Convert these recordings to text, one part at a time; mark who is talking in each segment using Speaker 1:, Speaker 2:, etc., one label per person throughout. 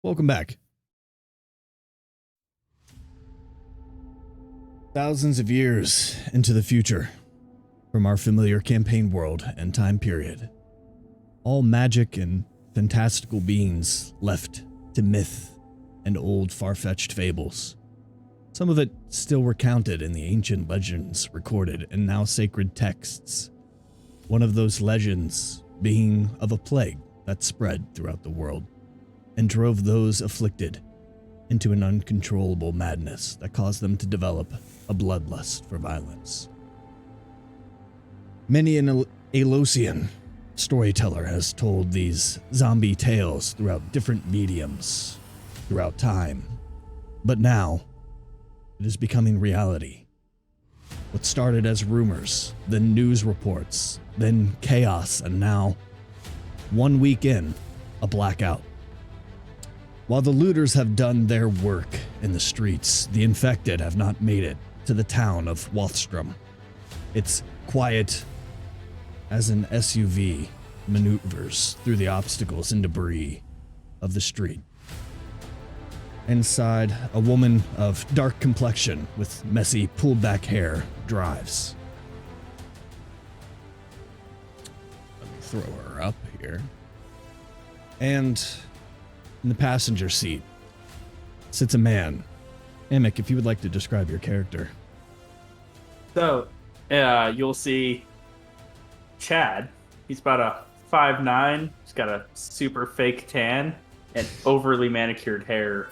Speaker 1: Welcome back. Thousands of years into the future, from our familiar campaign world and time period, all magic and fantastical beings left to myth and old far-fetched fables. Some of it still recounted in the ancient legends recorded in now sacred texts. One of those legends being of a plague that spread throughout the world and drove those afflicted into an uncontrollable madness that caused them to develop a bloodlust for violence. Many an Aelosian storyteller has told these zombie tales throughout different mediums, throughout time. But now, it is becoming reality. What started as rumors, then news reports, then chaos, and now, 1 week in, a blackout. While the looters have done their work in the streets, the infected have not made it to the town of Walthstrom. It's quiet as an SUV maneuvers through the obstacles and debris of the street. Inside, a woman of dark complexion with messy, pulled-back hair drives. Let me throw her up here. And in the passenger seat sits a man. Amick, if you would like to describe your character.
Speaker 2: So, you'll see Chad. He's about a 5'9". He's got a super fake tan and overly manicured hair.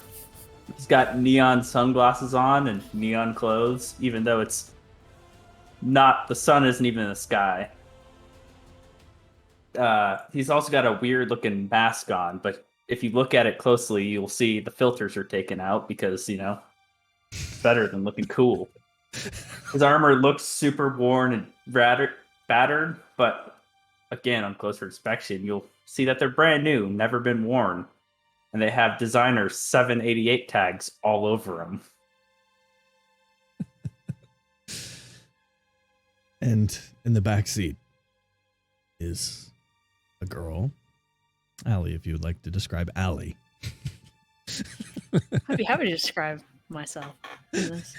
Speaker 2: He's got neon sunglasses on and neon clothes, even though it's not, the sun isn't even in the sky. He's also got a weird looking mask on, but if you look at it closely, you'll see the filters are taken out because, it's better than looking cool. His armor looks super worn and battered, but again, on closer inspection, you'll see that they're brand new, never been worn. And they have designer 788 tags all over them.
Speaker 1: And in the back seat is a girl. Allie, if you would like to describe Allie.
Speaker 3: I'd be happy to describe myself in this.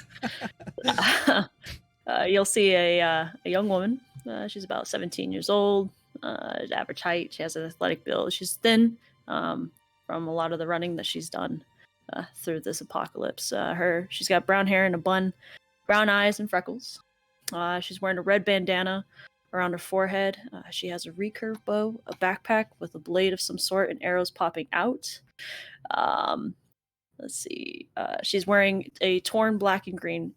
Speaker 3: You'll see a young woman. She's about 17 years old, average height. She has an athletic build. She's thin from a lot of the running that she's done through this apocalypse. She's got brown hair and a bun, brown eyes and freckles. She's wearing a red bandana around her forehead. She has a recurve bow, a backpack with a blade of some sort, and arrows popping out. Let's see. She's wearing a torn black and green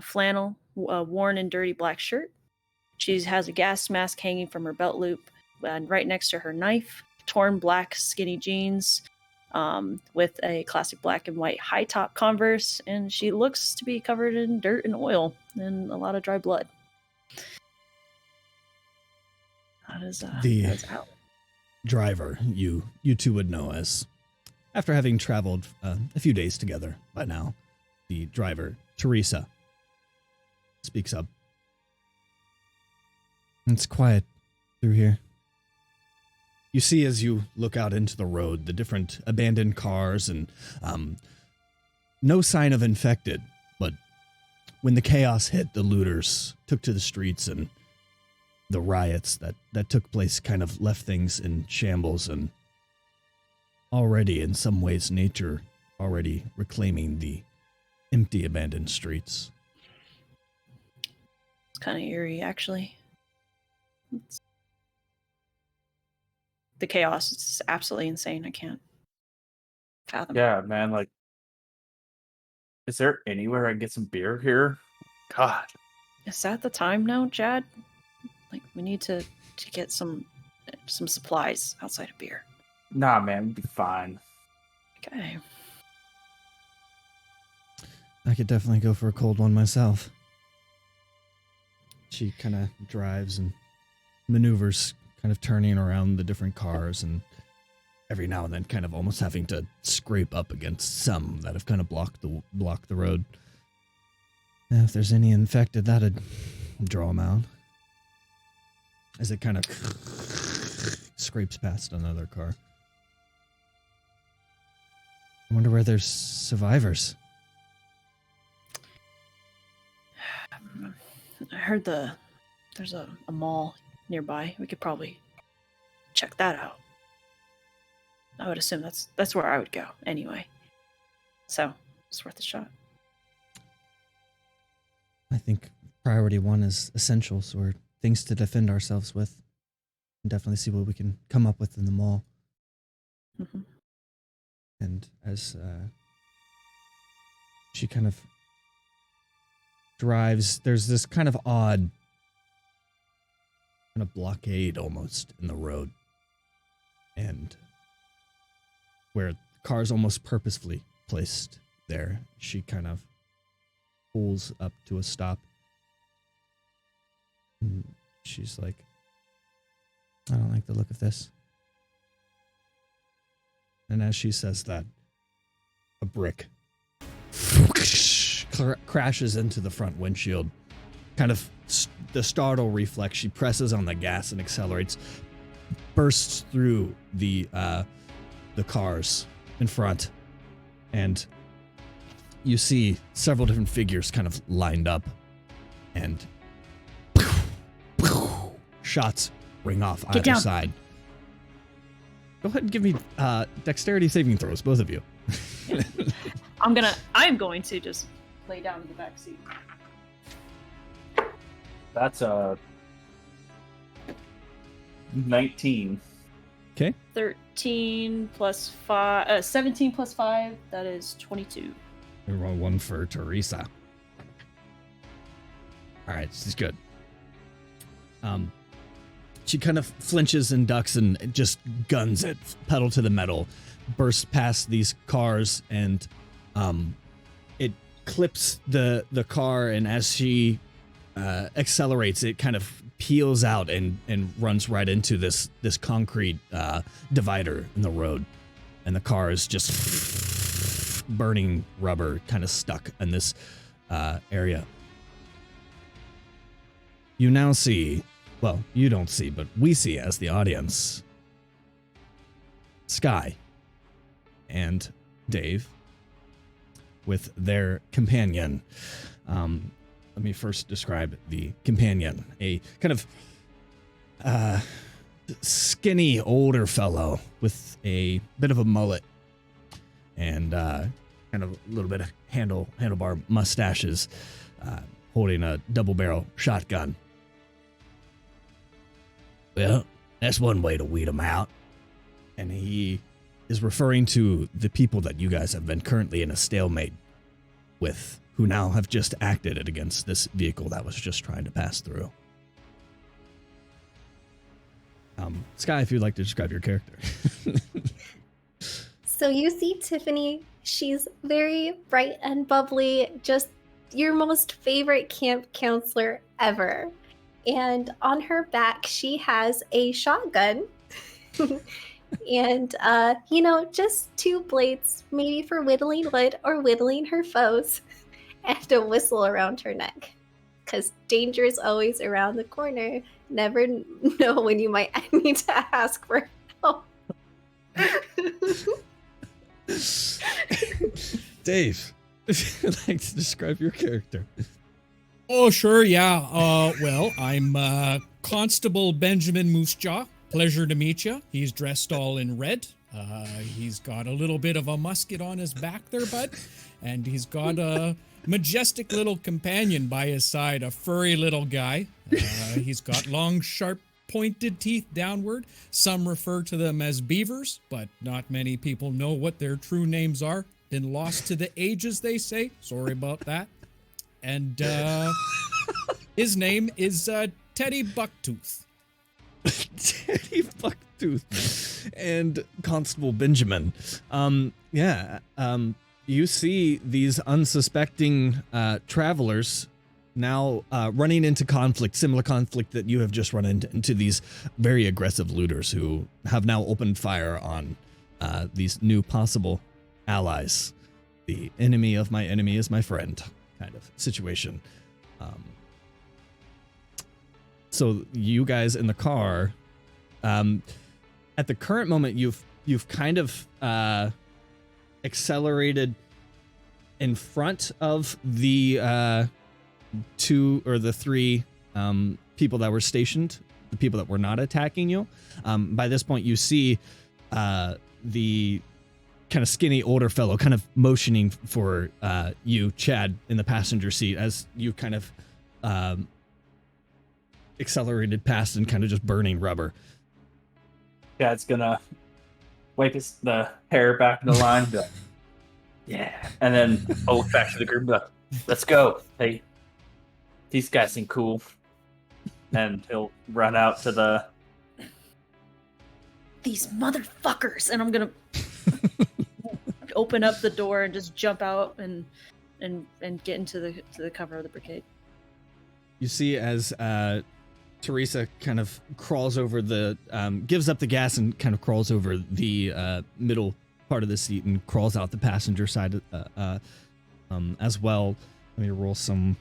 Speaker 3: flannel, worn and dirty black shirt. She has a gas mask hanging from her belt loop, and right next to her knife, torn black skinny jeans with a classic black and white high top Converse, and she looks to be covered in dirt and oil and a lot of dry blood. That is out.
Speaker 1: Driver, you two would know as, after having traveled a few days together by now, the driver, Teresa, speaks up. It's quiet through here. You see as you look out into the road, the different abandoned cars and no sign of infected, but when the chaos hit, the looters took to the streets and the riots that took place kind of left things in shambles, and already in some ways nature already reclaiming the empty abandoned streets.
Speaker 3: It's kind of eerie, actually. The chaos is absolutely insane. I can't fathom.
Speaker 2: Yeah, man, is there anywhere I can get some beer here? God.
Speaker 3: Is that the time now, Chad? We need to get some supplies outside of beer.
Speaker 2: Nah, man, we'll be fine.
Speaker 3: Okay.
Speaker 1: I could definitely go for a cold one myself. She kind of drives and maneuvers, kind of turning around the different cars, and every now and then kind of almost having to scrape up against some that have kind of blocked the road. And if there's any infected, that'd draw them out. As it kind of scrapes past another car. I wonder where there's survivors.
Speaker 3: I heard there's a mall nearby. We could probably check that out. I would assume that's where I would go anyway. So it's worth a shot.
Speaker 1: I think priority 1 is essentials or things to defend ourselves with. And definitely see what we can come up with in the mall.
Speaker 3: Mm-hmm.
Speaker 1: And as she kind of drives, there's this kind of odd kind of blockade almost in the road. And where the car's almost purposefully placed there, she kind of pulls up to a stop. And she's like, I don't like the look of this. And as she says that, a brick crashes into the front windshield. Kind of the startle reflex, she presses on the gas and accelerates, bursts through the cars in front, and you see several different figures kind of lined up, and shots ring off
Speaker 3: Get
Speaker 1: either
Speaker 3: down.
Speaker 1: side. Go ahead and give me dexterity saving throws, both of you.
Speaker 3: I'm going to just lay down in the back seat.
Speaker 2: That's a 19.
Speaker 1: Okay.
Speaker 3: 13 plus 5, 17 plus 5, that is 22.
Speaker 1: We roll one for Teresa. All right, this is good. She kind of flinches and ducks and just guns it, pedal to the metal, bursts past these cars, and it clips the car, and as she accelerates, it kind of peels out and runs right into this concrete divider in the road, and the car is just burning rubber, kind of stuck in this area. You now see, well, you don't see, but we see as the audience, Sky and Dave with their companion. Let me first describe the companion. A kind of skinny older fellow with a bit of a mullet and kind of a little bit of handlebar mustaches, holding a double barrel shotgun. Well, that's one way to weed them out. And he is referring to the people that you guys have been currently in a stalemate with, who now have just acted against this vehicle that was just trying to pass through. Sky, if you'd like to describe your character.
Speaker 4: So you see Tiffany, she's very bright and bubbly, just your most favorite camp counselor ever. And on her back, she has a shotgun. And, just 2 blades, maybe for whittling wood or whittling her foes, and a whistle around her neck. Because danger is always around the corner. Never know when you might need to ask for help.
Speaker 1: Dave, if you'd like to describe your character.
Speaker 5: Oh, sure, yeah. Well, I'm Constable Benjamin Moosejaw. Pleasure to meet you. He's dressed all in red. He's got a little bit of a musket on his back there, bud. And he's got a majestic little companion by his side, a furry little guy. He's got long, sharp, pointed teeth downward. Some refer to them as beavers, but not many people know what their true names are. Been lost to the ages, they say. Sorry about that. And his name is Teddy Bucktooth.
Speaker 1: Teddy Bucktooth and Constable Benjamin. You see these unsuspecting travelers now running into conflict, similar conflict that you have just run into these very aggressive looters who have now opened fire on these new possible allies. The enemy of my enemy is my friend kind of situation. So you guys in the car, at the current moment, you've kind of accelerated in front of the 2 or the 3 people that were stationed, the people that were not attacking you. By this point, you see the kind of skinny older fellow kind of motioning for you, Chad, in the passenger seat as you kind of accelerated past and kind of just burning rubber.
Speaker 2: Chad's gonna wipe the hair back in the line. Be like, yeah, and then I'll look back to the group. Be like, let's go. Hey, these guys seem cool. And he'll run out to the
Speaker 3: These motherfuckers, and I'm gonna open up the door and just jump out and get into the cover of the brigade.
Speaker 1: You see as Teresa kind of crawls over gives up the gas and kind of crawls over the middle part of the seat and crawls out the passenger side as well. Let me roll some.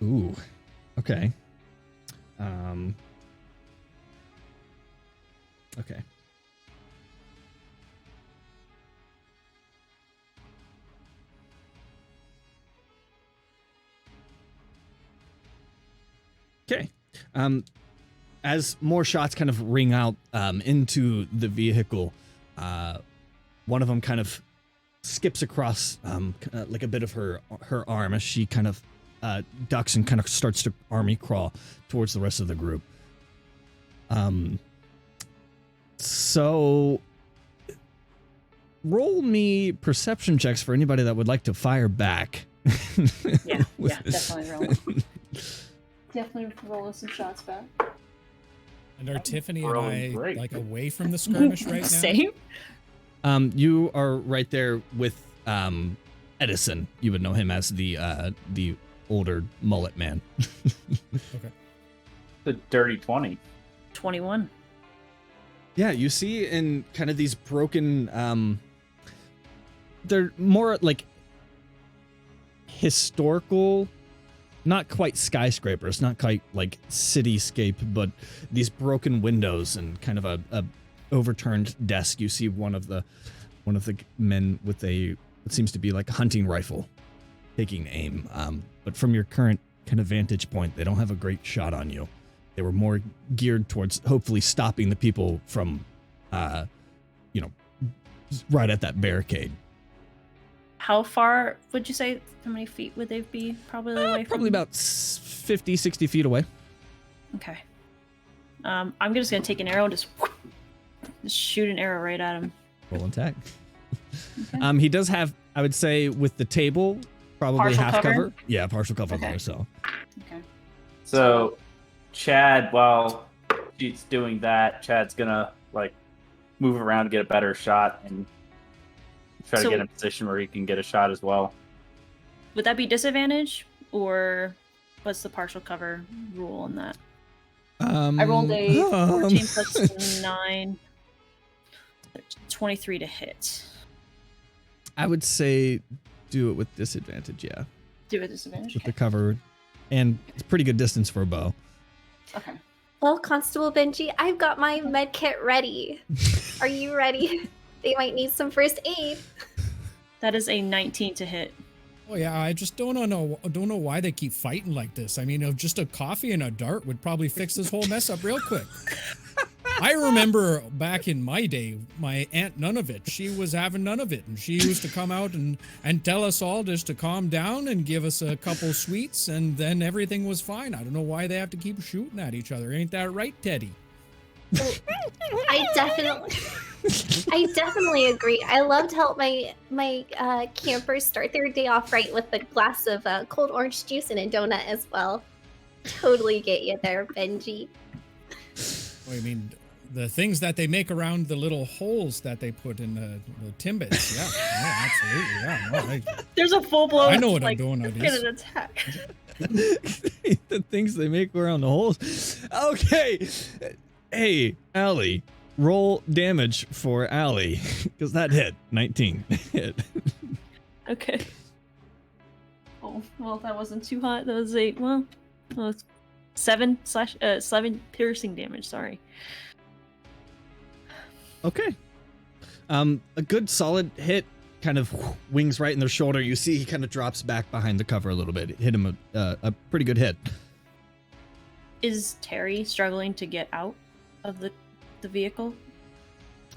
Speaker 1: Ooh, okay. Okay. Okay. As more shots kind of ring out into the vehicle, one of them kind of skips across like a bit of her arm as she kind of ducks and kind of starts to army crawl towards the rest of the group. So roll me perception checks for anybody that would like to fire back.
Speaker 3: Yeah, definitely rolling. Definitely rolling some shots back.
Speaker 5: And are Tiffany and
Speaker 2: rolling
Speaker 5: I
Speaker 2: great.
Speaker 5: like away from the skirmish right now?
Speaker 3: Same.
Speaker 1: You are right there with Edison. You would know him as the older mullet man.
Speaker 5: Okay.
Speaker 2: The dirty 20.
Speaker 3: 21.
Speaker 1: Yeah, you see in kind of these broken, they're more like historical, not quite skyscrapers, not quite like cityscape, but these broken windows and kind of a overturned desk. You see one of the men with what seems to be like a hunting rifle taking aim. But from your current kind of vantage point, they don't have a great shot on you. They were more geared towards hopefully stopping the people from, right at that barricade.
Speaker 3: How far would you say? How many feet would they be probably away from?
Speaker 1: Probably about 50, 60 feet away.
Speaker 3: Okay. I'm just gonna take an arrow and just shoot an arrow right at him.
Speaker 1: Roll attack.
Speaker 3: Okay.
Speaker 1: He does have, I would say, with the table, probably
Speaker 3: Partial
Speaker 1: half
Speaker 3: cover?
Speaker 1: cover. Yeah, partial cover
Speaker 3: Okay.
Speaker 1: there. So
Speaker 3: Okay.
Speaker 2: So Chad, while she's doing that, Chad's gonna like move around to get a better shot and try to
Speaker 3: So-
Speaker 2: get in a position where he can get a shot as well.
Speaker 3: Would that be disadvantage, or what's the partial cover rule on that? I rolled a 14 plus 9, 23 to hit.
Speaker 1: I would say do it with disadvantage. Yeah,
Speaker 3: Do it disadvantage.
Speaker 1: with the
Speaker 3: Okay.
Speaker 1: cover, and it's pretty good distance for a bow.
Speaker 3: Okay.
Speaker 4: Well, Constable Benji, I've got my med kit ready. Are you ready? They might need some first aid.
Speaker 3: That is a 19 to hit.
Speaker 5: Oh yeah, I just don't know why they keep fighting like this. I mean, just a coffee and a dart would probably fix this whole mess up real quick. I remember back in my day, my Aunt Nunavut, she was having none of it, and she used to come out and tell us all just to calm down and give us a couple sweets, and then everything was fine. I don't know why they have to keep shooting at each other. Ain't that right, Teddy?
Speaker 4: I definitely agree. I love to help my campers start their day off right with a glass of cold orange juice and a donut as well. Totally get you there, Benji.
Speaker 5: I mean, the things that they make around the little holes that they put in the timbits. Yeah, absolutely. Yeah, no,
Speaker 3: There's a full blown.
Speaker 5: I know what
Speaker 3: like,
Speaker 5: I'm doing.
Speaker 3: Get an attack.
Speaker 1: The things they make around the holes. Okay. Hey, Allie, roll damage for Allie, because that hit. 19 hit.
Speaker 3: Okay. Oh well, that wasn't too hot. That was 8. Well, it's 7 piercing damage. Sorry.
Speaker 1: Okay. A good solid hit kind of wings right in their shoulder. You see he kind of drops back behind the cover a little bit. It hit him a pretty good hit.
Speaker 3: Is Terry struggling to get out of the vehicle?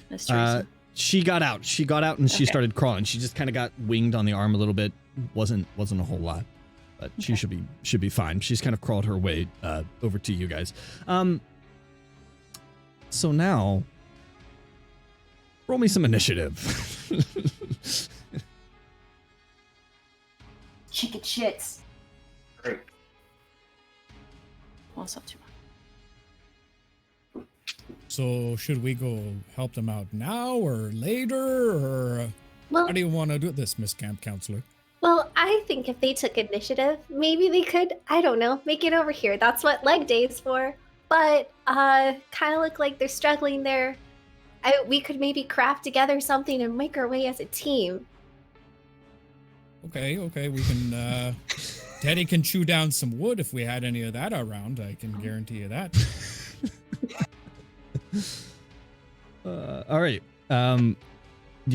Speaker 3: Miss Teresa?
Speaker 1: She got out. She got out and she started crawling. She just kind of got winged on the arm a little bit. Wasn't a whole lot, but she should be fine. She's kind of crawled her way over to you guys. So now, roll me some initiative.
Speaker 4: Chicken shits.
Speaker 2: Great.
Speaker 3: Well, it's not too much.
Speaker 5: So should we go help them out now or later, or
Speaker 4: Well,
Speaker 5: how do you want to do this, Miss Camp Counselor?
Speaker 4: well, I think if they took initiative, maybe they could, I don't know, make it over here. That's what leg day is for. But kind of look like they're struggling there. We could maybe craft together something and make our way as a team.
Speaker 5: Okay, we can. Teddy can chew down some wood if we had any of that around. I can guarantee you that.
Speaker 1: All right. Do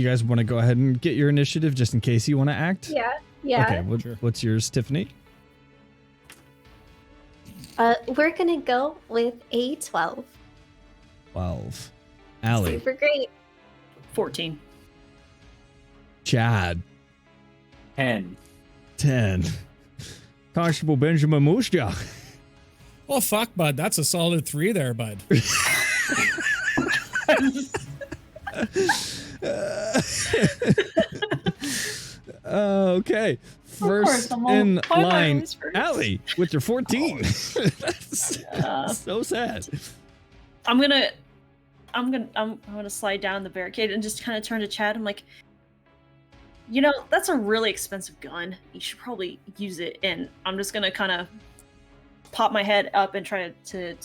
Speaker 1: you guys want to go ahead and get your initiative just in case you want to act?
Speaker 4: Yeah.
Speaker 1: Okay.
Speaker 5: Sure.
Speaker 1: What's yours, Tiffany?
Speaker 4: We're gonna go with a 12.
Speaker 1: 12. Allie.
Speaker 4: Super great.
Speaker 3: 14.
Speaker 1: Chad.
Speaker 2: 10.
Speaker 1: 10. Constable Benjamin Musja.
Speaker 5: Oh fuck, bud, that's a solid 3 there, bud.
Speaker 1: Okay. First in line, Allie, with your 14. That's so sad.
Speaker 3: I'm gonna slide down the barricade and just kind of turn to Chad. I'm like, that's a really expensive gun. You should probably use it. And I'm just gonna kind of pop my head up and try to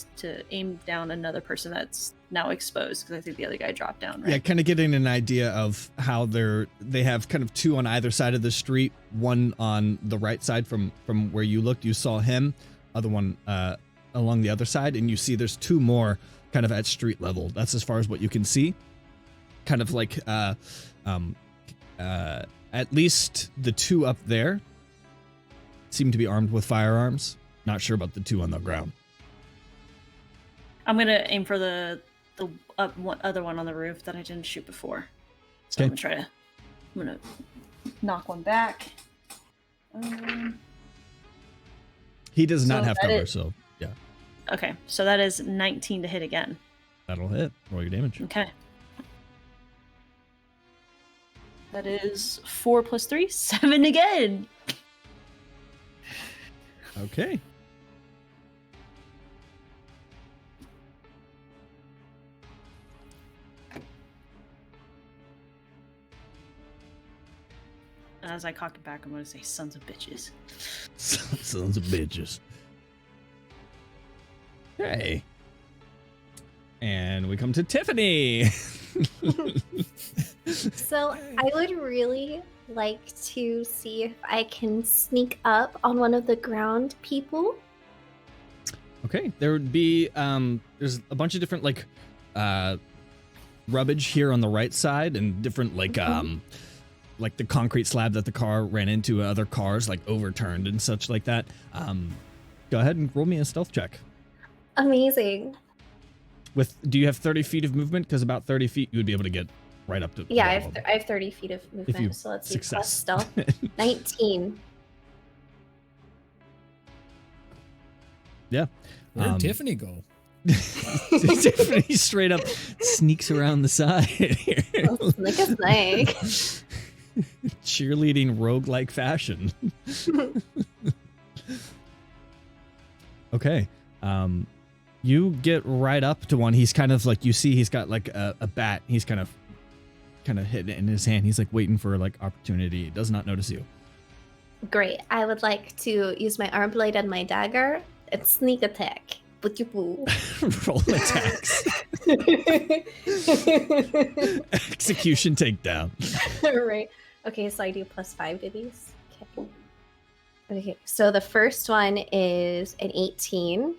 Speaker 3: aim down another person that's now exposed, because I think the other guy dropped down. Right?
Speaker 1: Yeah, kind of getting an idea of how they have kind of 2 on either side of the street. One on the right side from where you looked, you saw him. Other one along the other side, and you see there's 2 more kind of at street level. That's as far as what you can see. Kind of like at least the 2 up there seem to be armed with firearms. Not sure about the 2 on the ground.
Speaker 3: I'm gonna aim for the other one on the roof that I didn't shoot before. So
Speaker 1: Okay.
Speaker 3: I'm gonna knock one back.
Speaker 1: He does not
Speaker 3: So
Speaker 1: have
Speaker 3: that
Speaker 1: cover,
Speaker 3: is-
Speaker 1: so yeah,
Speaker 3: Okay, so that is 19 to hit again.
Speaker 1: that'll hit. Roll your damage.
Speaker 3: Okay. That is 4 plus 3, 7 again.
Speaker 1: Okay.
Speaker 3: As I cock it back, I'm going to say, sons of bitches.
Speaker 1: Sons of bitches. Okay. And we come to Tiffany.
Speaker 4: So I would really like to see if I can sneak up on one of the ground people.
Speaker 1: Okay. There would be there's a bunch of different like rubbish here on the right side, and different like the concrete slab that the car ran into, other cars like overturned and such like that. Go ahead and roll me a stealth check.
Speaker 4: Amazing.
Speaker 1: Do you have 30 feet of movement? Because about 30 feet you would be able to get right up to.
Speaker 4: Yeah,
Speaker 1: the wall.
Speaker 4: I have 30 feet of
Speaker 1: you
Speaker 4: movement, so let's see. Plus
Speaker 1: success.
Speaker 4: stealth. 19.
Speaker 1: Yeah.
Speaker 5: Where'd Tiffany go?
Speaker 1: Tiffany straight up sneaks around the side here.
Speaker 4: Like a snake.
Speaker 1: Cheerleading roguelike fashion. Okay. You get right up to one. He's kind of like, you see he's got like a bat. He's kind of hitting it in his hand. He's like waiting for like opportunity. He does not notice you.
Speaker 4: Great. I would like to use my arm blade and my dagger and sneak attack. Boo.
Speaker 1: Roll attacks. Execution takedown.
Speaker 4: Right. Okay, so I do +5 to these. Okay, so the first one is an 18.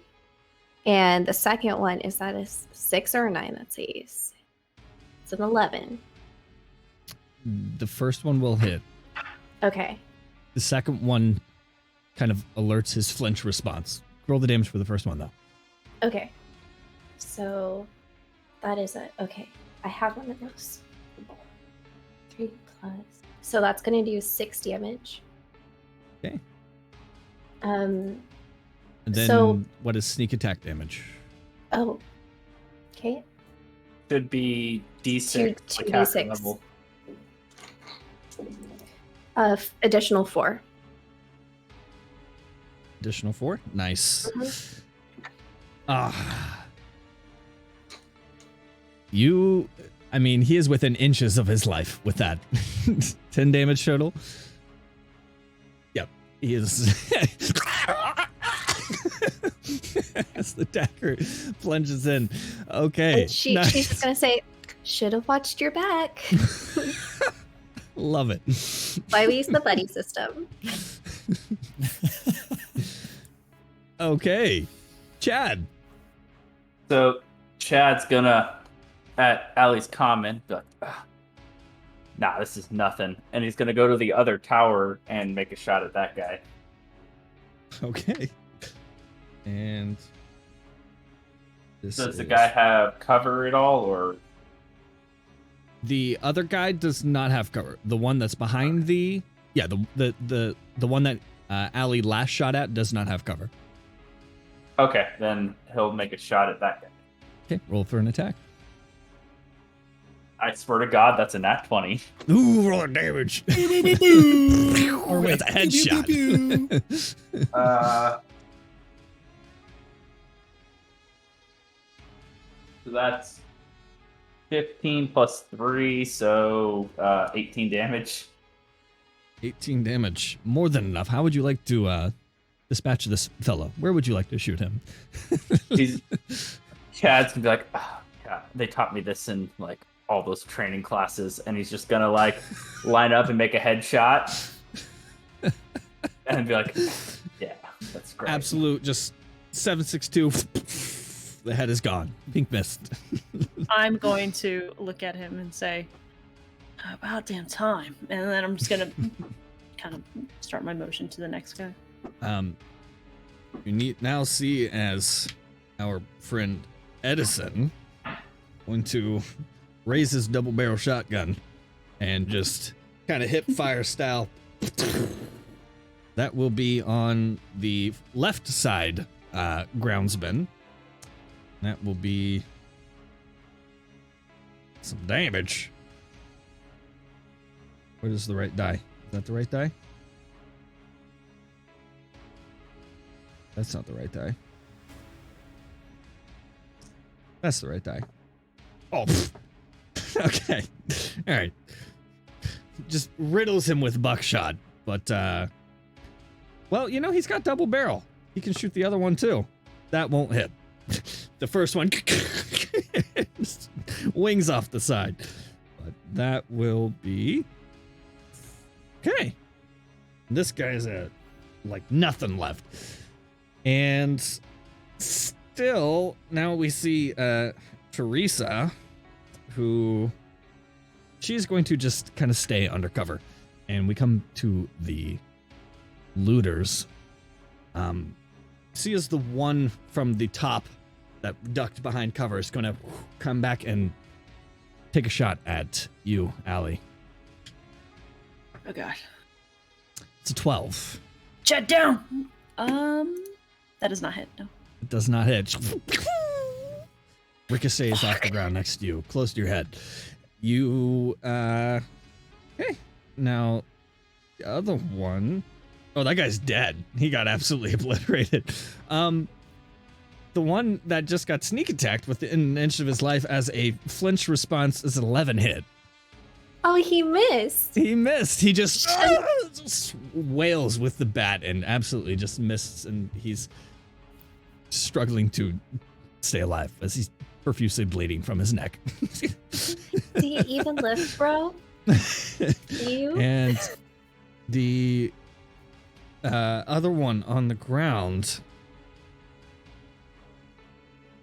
Speaker 4: And the second one, is that a 6 or a 9? That's ace. It's an 11.
Speaker 1: The first one will hit.
Speaker 4: Okay.
Speaker 1: The second one kind of alerts his flinch response. Roll the damage for the first one, though.
Speaker 4: Okay. So that is it. Okay. I have one of those. 3 plus. So that's going to do 6 damage.
Speaker 1: Okay.
Speaker 4: Um.
Speaker 1: And then
Speaker 4: So-
Speaker 1: what is sneak attack damage?
Speaker 4: Oh. Okay.
Speaker 2: Should be D6.
Speaker 4: Two
Speaker 2: like half the
Speaker 4: D6.
Speaker 2: level.
Speaker 4: Additional 4.
Speaker 1: Additional 4? Nice.
Speaker 4: Mhm.
Speaker 1: Ah. I mean, he is within inches of his life with that. 10 damage total. Yep. He is. As the dagger plunges in. Okay.
Speaker 4: And she's
Speaker 1: nice.
Speaker 4: just going to say, should have watched your back.
Speaker 1: Love it.
Speaker 4: Why we use the buddy system.
Speaker 1: Okay. Chad.
Speaker 2: So Chad's gonna, at Allie's comment, be like, "Ah, nah, this is nothing. And he's gonna go to the other tower and make a shot at that guy.
Speaker 1: Okay. And this
Speaker 2: Does the
Speaker 1: is-
Speaker 2: guy have cover at all, or
Speaker 1: The other guy does not have cover. The one that's behind the one that Allie last shot at does not have cover.
Speaker 2: okay, then he'll make a shot at that guy.
Speaker 1: Okay, roll for an attack.
Speaker 2: I swear to God, that's a nat 20.
Speaker 1: Ooh, roll damage.
Speaker 5: Or wait,
Speaker 1: That's a headshot.
Speaker 2: So that's 15 plus 3, so 18 damage.
Speaker 1: 18 damage. More than enough. How would you like to dispatch this fellow? Where would you like to shoot him?
Speaker 2: Chad's gonna be like, oh, God, they taught me this in like all those training classes, and he's just gonna like line up and make a headshot, and be like, yeah, that's great.
Speaker 1: Absolute, just 762. The head is gone. Pink mist.
Speaker 3: I'm going to look at him and say, about damn time. And then I'm just going to kind of start my motion to the next guy.
Speaker 1: You now see as our friend Edison going to raise his double barrel shotgun and just kind of hip fire style. That will be on the left side groundsman. That will be some damage. What is the right die? Is that the right die? That's not the right die. That's the right die. Oh, pfft. Okay. All right. Just riddles him with buckshot, but well, you know, he's got double barrel. He can shoot the other one too. That won't hit. The first one wings off the side. But that will be okay. This guy's at like nothing left. And still, now we see Teresa, who she's going to just kind of stay undercover. And we come to the looters. See as the one from the top that ducked behind cover is going to come back and take a shot at you, Allie.
Speaker 3: Oh, God.
Speaker 1: It's a 12.
Speaker 3: Chat down! That does not hit, no.
Speaker 1: It does not hit. Ricochets off the ground next to you, close to your head. You, okay. Now, the other one... Oh, that guy's dead. He got absolutely obliterated. The one that just got sneak attacked within an inch of his life as a flinch response is an 11 hit.
Speaker 4: Oh, he missed.
Speaker 1: He missed. He just wails with the bat and absolutely just missed, and he's struggling to stay alive as he's profusely bleeding from his neck.
Speaker 4: Do you even live, bro? You?
Speaker 1: And the other one on the ground,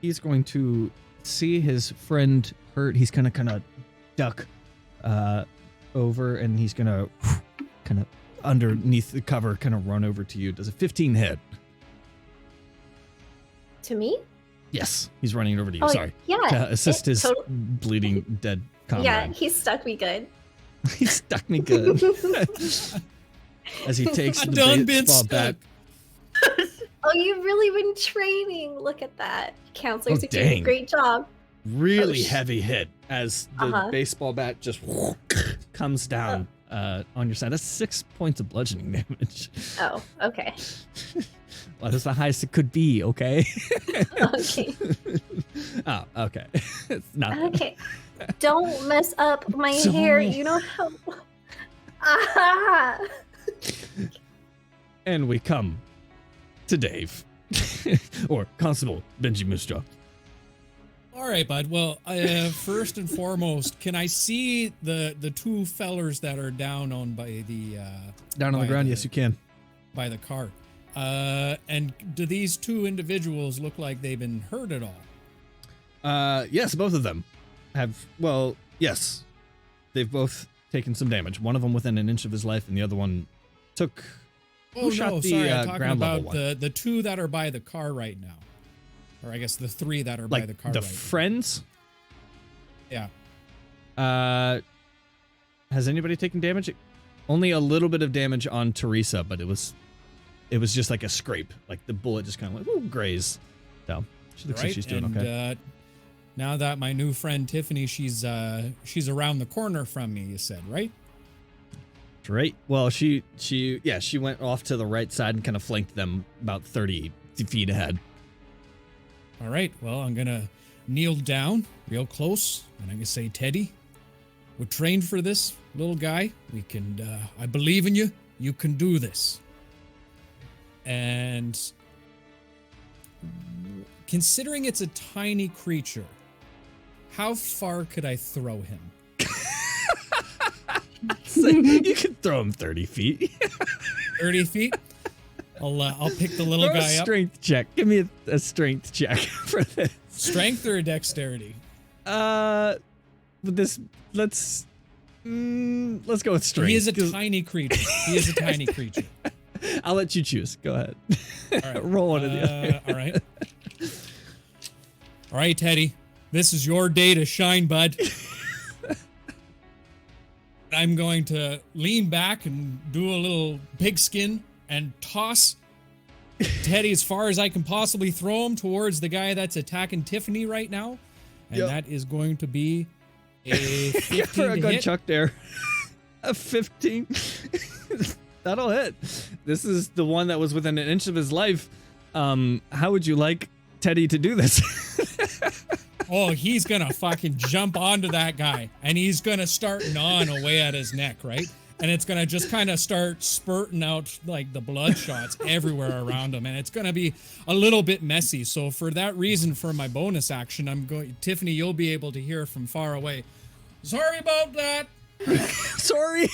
Speaker 1: he's going to see his friend hurt. He's gonna kind of duck over, and he's gonna kind of underneath the cover, kind of run over to you. Does a 15 hit?
Speaker 4: To me?
Speaker 1: Yes, he's running over to you.
Speaker 4: Oh,
Speaker 1: Sorry.
Speaker 4: Yeah.
Speaker 1: Assist his
Speaker 4: tot-
Speaker 1: bleeding dead
Speaker 4: Yeah,
Speaker 1: comrade.
Speaker 4: he stuck me good.
Speaker 1: He stuck me good. As he takes
Speaker 5: I
Speaker 1: the
Speaker 5: done been
Speaker 1: baseball
Speaker 5: stuck.
Speaker 1: bat.
Speaker 4: Oh, you've really been training. Look at that. Counselors
Speaker 1: Oh,
Speaker 4: are doing
Speaker 1: dang.
Speaker 4: a great job.
Speaker 1: Really
Speaker 4: Oh,
Speaker 1: heavy hit as the
Speaker 4: Uh-huh.
Speaker 1: baseball bat just comes down on your side. That's 6 points of bludgeoning damage.
Speaker 4: Oh, okay.
Speaker 1: Well, that's the highest it could be, okay?
Speaker 4: Okay.
Speaker 1: Oh, okay. It's not.
Speaker 4: Okay. Don't mess up my
Speaker 1: Don't.
Speaker 4: hair. You know how. Ah!
Speaker 1: And we come to Dave. Or Constable Benji Moosejaw.
Speaker 5: All right, bud. Well, first and foremost, can I see the two fellers that are down on by the
Speaker 1: Down on the
Speaker 5: by
Speaker 1: ground, yes, you can.
Speaker 5: by the car? And do these two individuals look like they've been hurt at all?
Speaker 1: Yes, both of them have, well, yes. They've both taken some damage. One of them within an inch of his life, and the other one took.
Speaker 5: Oh
Speaker 1: shot
Speaker 5: no,
Speaker 1: the,
Speaker 5: sorry, I'm talking
Speaker 1: ground level
Speaker 5: about the two that are by the car right now, or I guess the three that are by
Speaker 1: Like
Speaker 5: the car
Speaker 1: the
Speaker 5: right
Speaker 1: friends.
Speaker 5: now.
Speaker 1: Has anybody taken damage? Only a little bit of damage on Teresa, but it was just like a scrape. Like the bullet just kind of went, ooh, graze. So she looks like she's doing
Speaker 5: and,
Speaker 1: okay.
Speaker 5: Now that my new friend Tiffany, she's around the corner from me. You said, right?
Speaker 1: Right. Well, she went off to the right side and kind of flanked them about 30 feet ahead.
Speaker 5: All right. Well, I'm gonna kneel down real close, and I'm gonna say, Teddy, we're trained for this, little guy. We can. I believe in you. You can do this. And considering it's a tiny creature, how far could I throw him?
Speaker 1: So you can throw him 30 feet.
Speaker 5: 30 feet. I'll pick the little
Speaker 1: Throw a
Speaker 5: guy up.
Speaker 1: strength check. Give me a strength check for this.
Speaker 5: Strength or dexterity?
Speaker 1: With this, let's go with strength.
Speaker 5: He is a tiny creature. He is a tiny creature.
Speaker 1: I'll let you choose. Go ahead.
Speaker 5: All right.
Speaker 1: Roll one of the other.
Speaker 5: All right. All right, Teddy. This is your day to shine, bud. I'm going to lean back and do a little pigskin and toss Teddy as far as I can possibly throw him towards the guy that's attacking Tiffany right now. And
Speaker 1: Yep.
Speaker 5: that is going to be a 15
Speaker 1: Give her a
Speaker 5: to
Speaker 1: good
Speaker 5: hit.
Speaker 1: chuck there. A 15. That'll hit. This is the one that was within an inch of his life. How would you like Teddy to do this?
Speaker 5: Oh, he's gonna fucking jump onto that guy and he's gonna start gnawing away at his neck, right? And it's gonna just kind of start spurting out like the blood shots everywhere around him, and it's gonna be a little bit messy. So for that reason, for my bonus action, I'm going, Tiffany, you'll be able to hear from far away. Sorry about that.
Speaker 1: Sorry.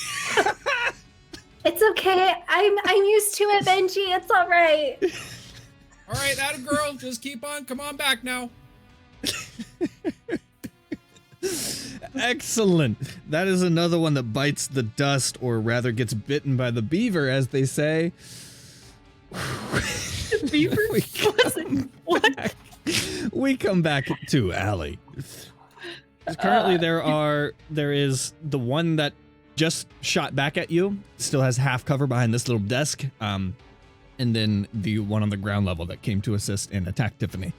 Speaker 4: It's okay. I'm used to it, Benji. It's all right.
Speaker 5: All right, that a girl. Just keep on. Come on back now.
Speaker 1: Excellent. That is another one that bites the dust, or rather gets bitten by the beaver, as they say.
Speaker 3: Beaver?
Speaker 1: We come back to Allie. Currently, there is the one that just shot back at you, still has half cover behind this little desk, and then the one on the ground level that came to assist and attack Tiffany.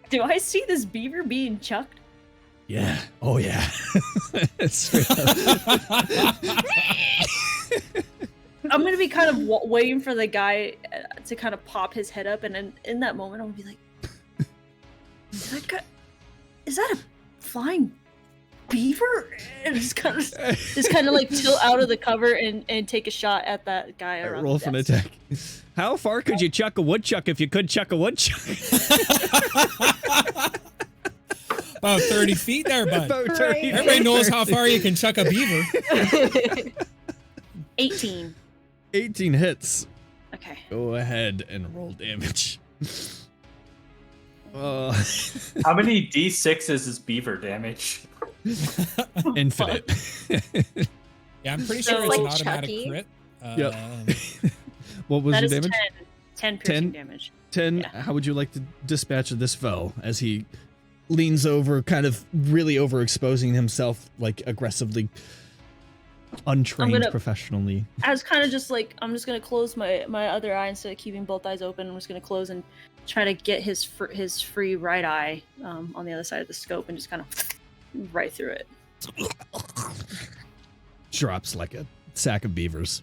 Speaker 3: Do I see this beaver being chucked?
Speaker 1: Yeah. Oh yeah. Straight up.
Speaker 3: I'm gonna be kind of waiting for the guy to kind of pop his head up, and then in that moment, I'm gonna be like, "Is that a flying beaver?" And just kind of like tilt out of the cover and take a shot at that guy around.
Speaker 1: Roll
Speaker 3: the
Speaker 1: for an
Speaker 3: desk.
Speaker 1: attack. How far could you chuck a woodchuck if you could chuck a woodchuck?
Speaker 5: About 30 feet there, bud.
Speaker 1: About 30
Speaker 4: Right.
Speaker 1: feet.
Speaker 5: Everybody knows how far you can chuck a beaver.
Speaker 3: 18.
Speaker 1: 18 hits.
Speaker 3: Okay.
Speaker 1: Go ahead and roll damage.
Speaker 2: How many D6s is beaver damage?
Speaker 1: Infinite.
Speaker 5: Yeah, I'm pretty
Speaker 3: So
Speaker 5: sure it's an
Speaker 4: like
Speaker 5: automatic
Speaker 4: Chucky.
Speaker 5: crit.
Speaker 1: Yep. What was
Speaker 3: That
Speaker 1: your
Speaker 3: is
Speaker 1: damage?
Speaker 3: 10 piercing
Speaker 1: 10?
Speaker 3: damage.
Speaker 1: 10.
Speaker 3: Yeah.
Speaker 1: How would you like to dispatch this foe as he leans over, kind of really overexposing himself, like aggressively untrained
Speaker 3: gonna-
Speaker 1: professionally?
Speaker 3: I was kind of just like, I'm just gonna close my other eye instead of keeping both eyes open. I'm just gonna close and try to get his free right eye on the other side of the scope and just kind of right through it.
Speaker 1: Drops like a sack of beavers.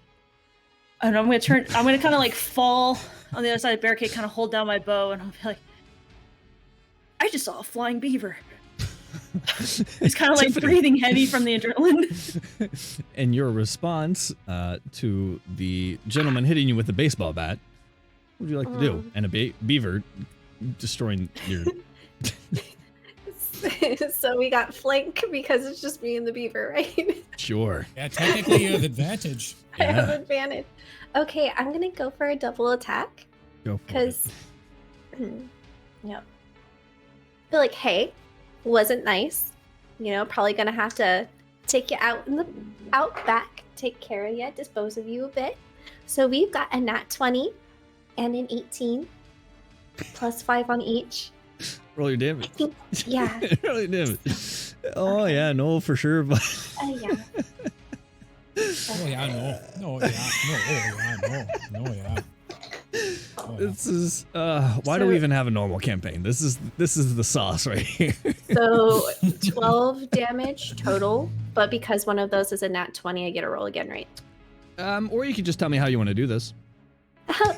Speaker 3: And I'm gonna kind of like fall on the other side of the barricade, kind of hold down my bow, and I'll be like, I just saw a flying beaver. He's kind of like
Speaker 1: Tiffany.
Speaker 3: breathing heavy from the adrenaline.
Speaker 1: And your response to the gentleman hitting you with a baseball bat, what would you like to do? And a beaver destroying your...
Speaker 4: So we got flank because it's just me and the beaver, right?
Speaker 1: Sure.
Speaker 5: Yeah, technically you have advantage.
Speaker 4: I have
Speaker 1: Yeah.
Speaker 4: advantage. Okay, I'm gonna go for a double attack
Speaker 1: Go for it.
Speaker 4: because, yep. Feel like, hey, wasn't nice. You know, probably gonna have to take you out back, take care of you, dispose of you a bit. So we've got a nat 20 and an 18, plus 5 on each.
Speaker 1: Roll your damage.
Speaker 4: Yeah.
Speaker 1: Roll your damage. Oh, yeah, no, for sure. But
Speaker 4: Yeah.
Speaker 5: Oh yeah, no, yeah, Oh, yeah.
Speaker 1: this is why do we even have a normal campaign? This is the sauce right here.
Speaker 4: So 12 damage total, but because one of those is a nat 20, I get a roll again, right?
Speaker 1: Or you could just tell me how you want to do this.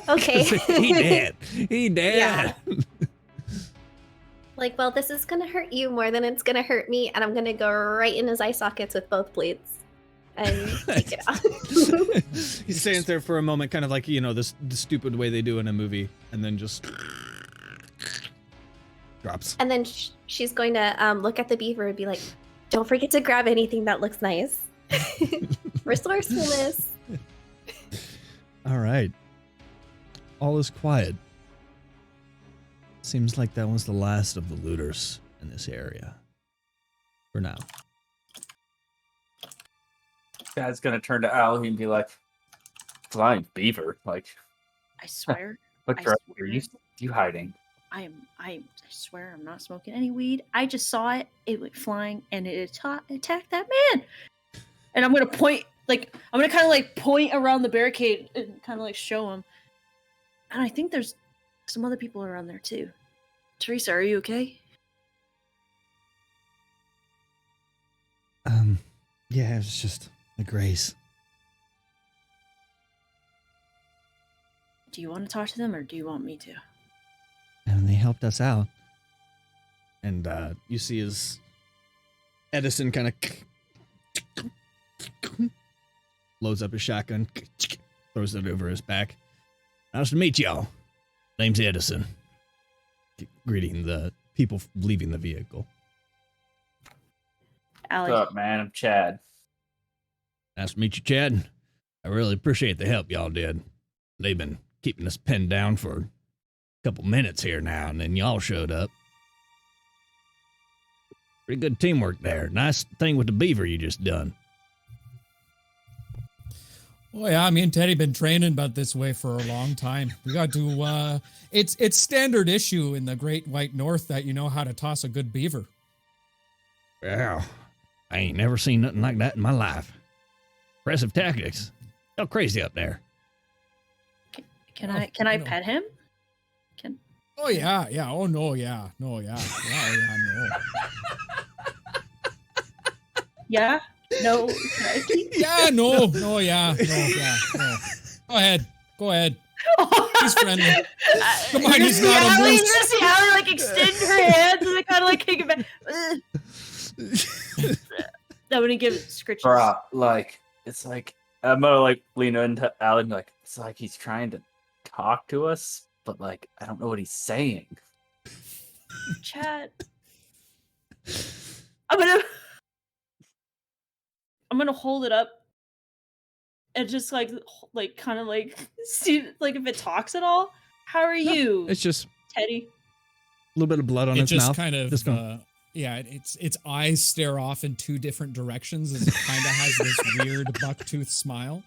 Speaker 4: Okay.
Speaker 1: He did. He did.
Speaker 4: Yeah. Like, well, this is gonna hurt you more than it's gonna hurt me, and I'm gonna go right in his eye sockets with both blades and take it out.
Speaker 1: He stands there for a moment, kind of like, you know, the stupid way they do in a movie, and then just drops.
Speaker 4: And then she's going to look at the beaver and be like, "Don't forget to grab anything that looks nice." Resourcefulness.
Speaker 1: All right. All is quiet. Seems like that was the last of the looters in this area. For now.
Speaker 2: Guy's gonna turn to Ali and be like, "Flying beaver? Like,
Speaker 3: I swear,
Speaker 2: what
Speaker 3: I
Speaker 2: drugs
Speaker 3: swear.
Speaker 2: are you hiding?"
Speaker 3: I swear I'm not smoking any weed. I just saw it. It went flying and it attacked that man. And I'm gonna point, like, I'm gonna kind of like point around the barricade and kind of like show him. And I think there's some other people around there too. Teresa, are you okay?
Speaker 1: Yeah, it was just a grace.
Speaker 3: Do you want to talk to them or do you want me to?
Speaker 1: And they helped us out. And you see his Edison kind of loads up his shotgun, throws it over his back. Nice to meet y'all. Name's Edison. Greeting the people leaving the vehicle.
Speaker 3: Allie,
Speaker 2: What's up, man? I'm Chad.
Speaker 1: Nice to meet you, Chad. I really appreciate the help y'all did. They've been keeping us pinned down for a couple minutes here now, and then y'all showed up. Pretty good teamwork there. Nice thing with the beaver you just done.
Speaker 5: Oh yeah, me and Teddy been training about this way for a long time. We got to it's standard issue in the Great White North that you know how to toss a good beaver.
Speaker 1: Wow. I ain't never seen nothing like that in my life. Impressive tactics. Y'all crazy up there.
Speaker 3: can
Speaker 5: Oh,
Speaker 3: I
Speaker 5: no.
Speaker 3: pet him?
Speaker 5: Oh yeah, yeah. Oh no, yeah. No, yeah. Yeah, no.
Speaker 3: Yeah? No? Can I keep-
Speaker 5: Yeah, no, yeah. No. Go ahead. He's friendly. Come on, he's not a
Speaker 3: Allie,
Speaker 5: moose.
Speaker 3: you just see Allie like extend her hands and then kind of like kick it back. I'm gonna give it scritches.
Speaker 2: Bruh, like, it's like, I'm gonna like lean into Ali and be like, it's like he's trying to talk to us, but like, I don't know what he's saying.
Speaker 3: Chat. I'm gonna hold it up and just like kind of like see like if it talks at all. How are you,
Speaker 1: It's just
Speaker 3: Teddy?
Speaker 1: a little bit of blood on
Speaker 5: It
Speaker 1: its
Speaker 5: just
Speaker 1: mouth.
Speaker 5: kind of
Speaker 1: Just going,
Speaker 5: its eyes stare off in two different directions as it kind of has this weird bucktooth smile.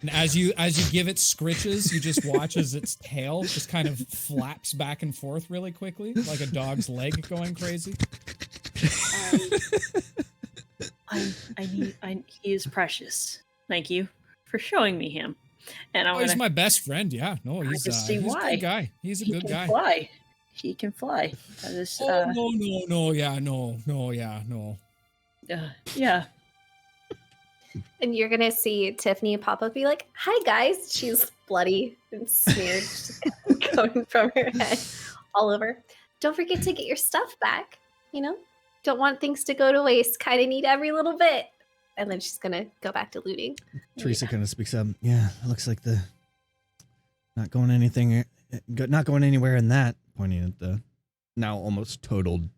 Speaker 5: And as you give it scritches, you just watch as its tail just kind of flaps back and forth really quickly, like a dog's leg going crazy.
Speaker 3: He is precious. Thank you for showing me him. And
Speaker 5: he's my best friend. Yeah, no, he's a good guy. He's a good guy.
Speaker 3: Fly. He can fly. That is,
Speaker 5: no.
Speaker 3: Yeah.
Speaker 4: And you're gonna see Tiffany pop up and be like, "Hi guys." She's bloody and smeared, just going from her head all over. Don't forget to get your stuff back. You know, don't want things to go to waste. Kind of need every little bit. And then she's gonna go back to looting.
Speaker 1: Teresa kind of speaks up. Yeah, it looks like the not going anywhere in that. Pointing at the now almost totaled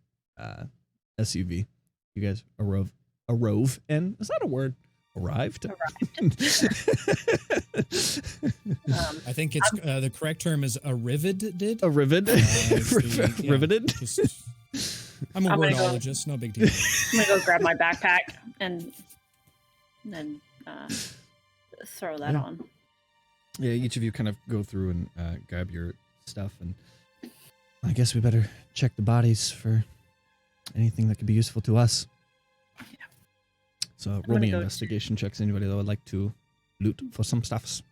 Speaker 1: SUV. You guys arove in? Is that a word? Arrived.
Speaker 5: I think it's the correct term is riveted.
Speaker 1: Riveted.
Speaker 5: I'm a wordologist. No big deal.
Speaker 3: I'm gonna go grab my backpack and then throw that on.
Speaker 1: Yeah, each of you kind of go through and grab your stuff, and I guess we better check the bodies for anything that could be useful to us.
Speaker 3: Yeah.
Speaker 1: So roll me investigation checks. Anybody that would like to loot for some stuffs.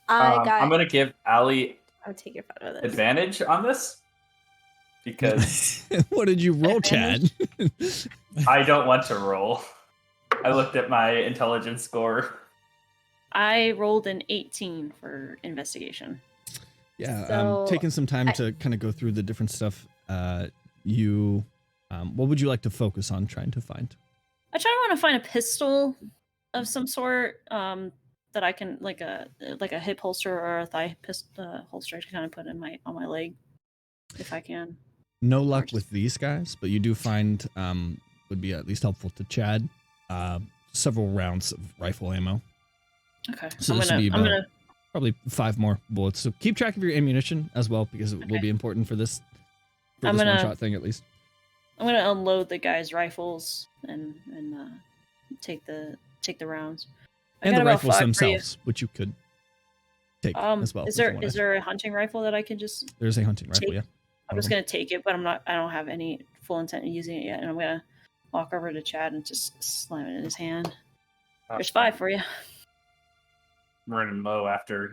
Speaker 2: I'm gonna give Allie
Speaker 4: I'll take your photo of this.
Speaker 2: advantage on this because
Speaker 1: What did you roll, Chad?
Speaker 2: I don't want to roll. I looked at my intelligence score.
Speaker 3: I rolled an 18 for investigation.
Speaker 1: Yeah,
Speaker 4: So,
Speaker 1: taking some time to kind of go through the different stuff. What would you like to focus on trying to find?
Speaker 3: I want to find a pistol of some sort that I can like a hip holster or a thigh holster to kind of put on my leg if I can.
Speaker 1: No luck with these guys, but you do find would be at least helpful to Chad. Several rounds of rifle ammo.
Speaker 3: Okay,
Speaker 1: So
Speaker 3: I'm
Speaker 1: this would be
Speaker 3: gonna
Speaker 1: probably 5 more bullets. So keep track of your ammunition as well, because it will be important for this one-shot thing at least.
Speaker 3: I'm gonna unload the guys' rifles and take the rounds. I
Speaker 1: And
Speaker 3: got
Speaker 1: the
Speaker 3: about
Speaker 1: rifles
Speaker 3: 5 for you.
Speaker 1: themselves, which you could take as well.
Speaker 3: Is
Speaker 1: if you wanted.
Speaker 3: there a hunting rifle that I can just?
Speaker 1: There's a hunting rifle, yeah.
Speaker 3: I'm just gonna take it, but I don't have any full intent of using it yet, and I'm gonna walk over to Chad and just slam it in his hand. There's 5 for you.
Speaker 2: I'm running low after,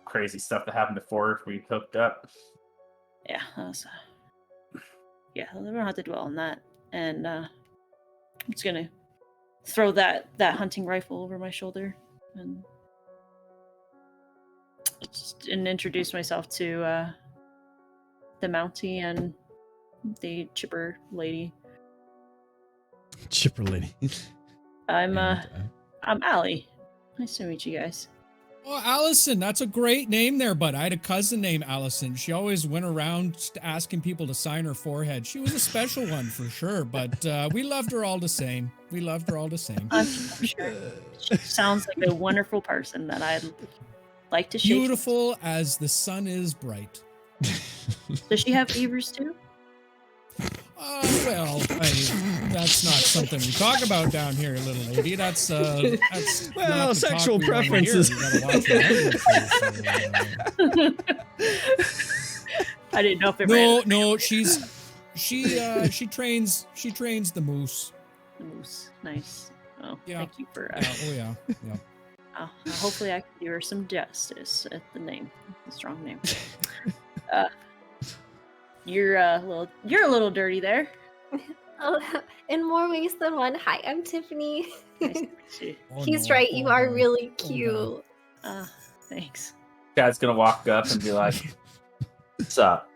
Speaker 2: crazy stuff that happened before we hooked up.
Speaker 3: Yeah, that was, yeah, we don't have to dwell on that. And I'm just gonna throw that hunting rifle over my shoulder and introduce myself to the Mountie and the chipper lady.
Speaker 1: Chipper lady.
Speaker 3: I'm Allie. Nice to meet you guys.
Speaker 5: Oh, Allison, that's a great name there, bud. I had a cousin named Allison. She always went around asking people to sign her forehead. She was a special one for sure, but we loved her all the same.
Speaker 3: I'm sure. She sounds like a wonderful person that I'd like to shake.
Speaker 5: Beautiful as the sun is bright.
Speaker 3: Does she have fevers too?
Speaker 5: Well, that's not something we talk about down here, little lady. That's well,
Speaker 1: Well, sexual preferences.
Speaker 3: I didn't know if it
Speaker 5: No, she trains the moose.
Speaker 3: The moose. Nice. Oh,
Speaker 5: Yeah.
Speaker 3: thank you for
Speaker 5: Yeah.
Speaker 3: hopefully I can do her some justice at the name. A strong name. You're a little dirty there.
Speaker 4: Oh, in more ways than one. Hi, I'm Tiffany.
Speaker 3: Nice to meet you.
Speaker 4: He's right. You are really cute.
Speaker 3: Thanks.
Speaker 2: Chad's gonna walk up and be like, "What's up?"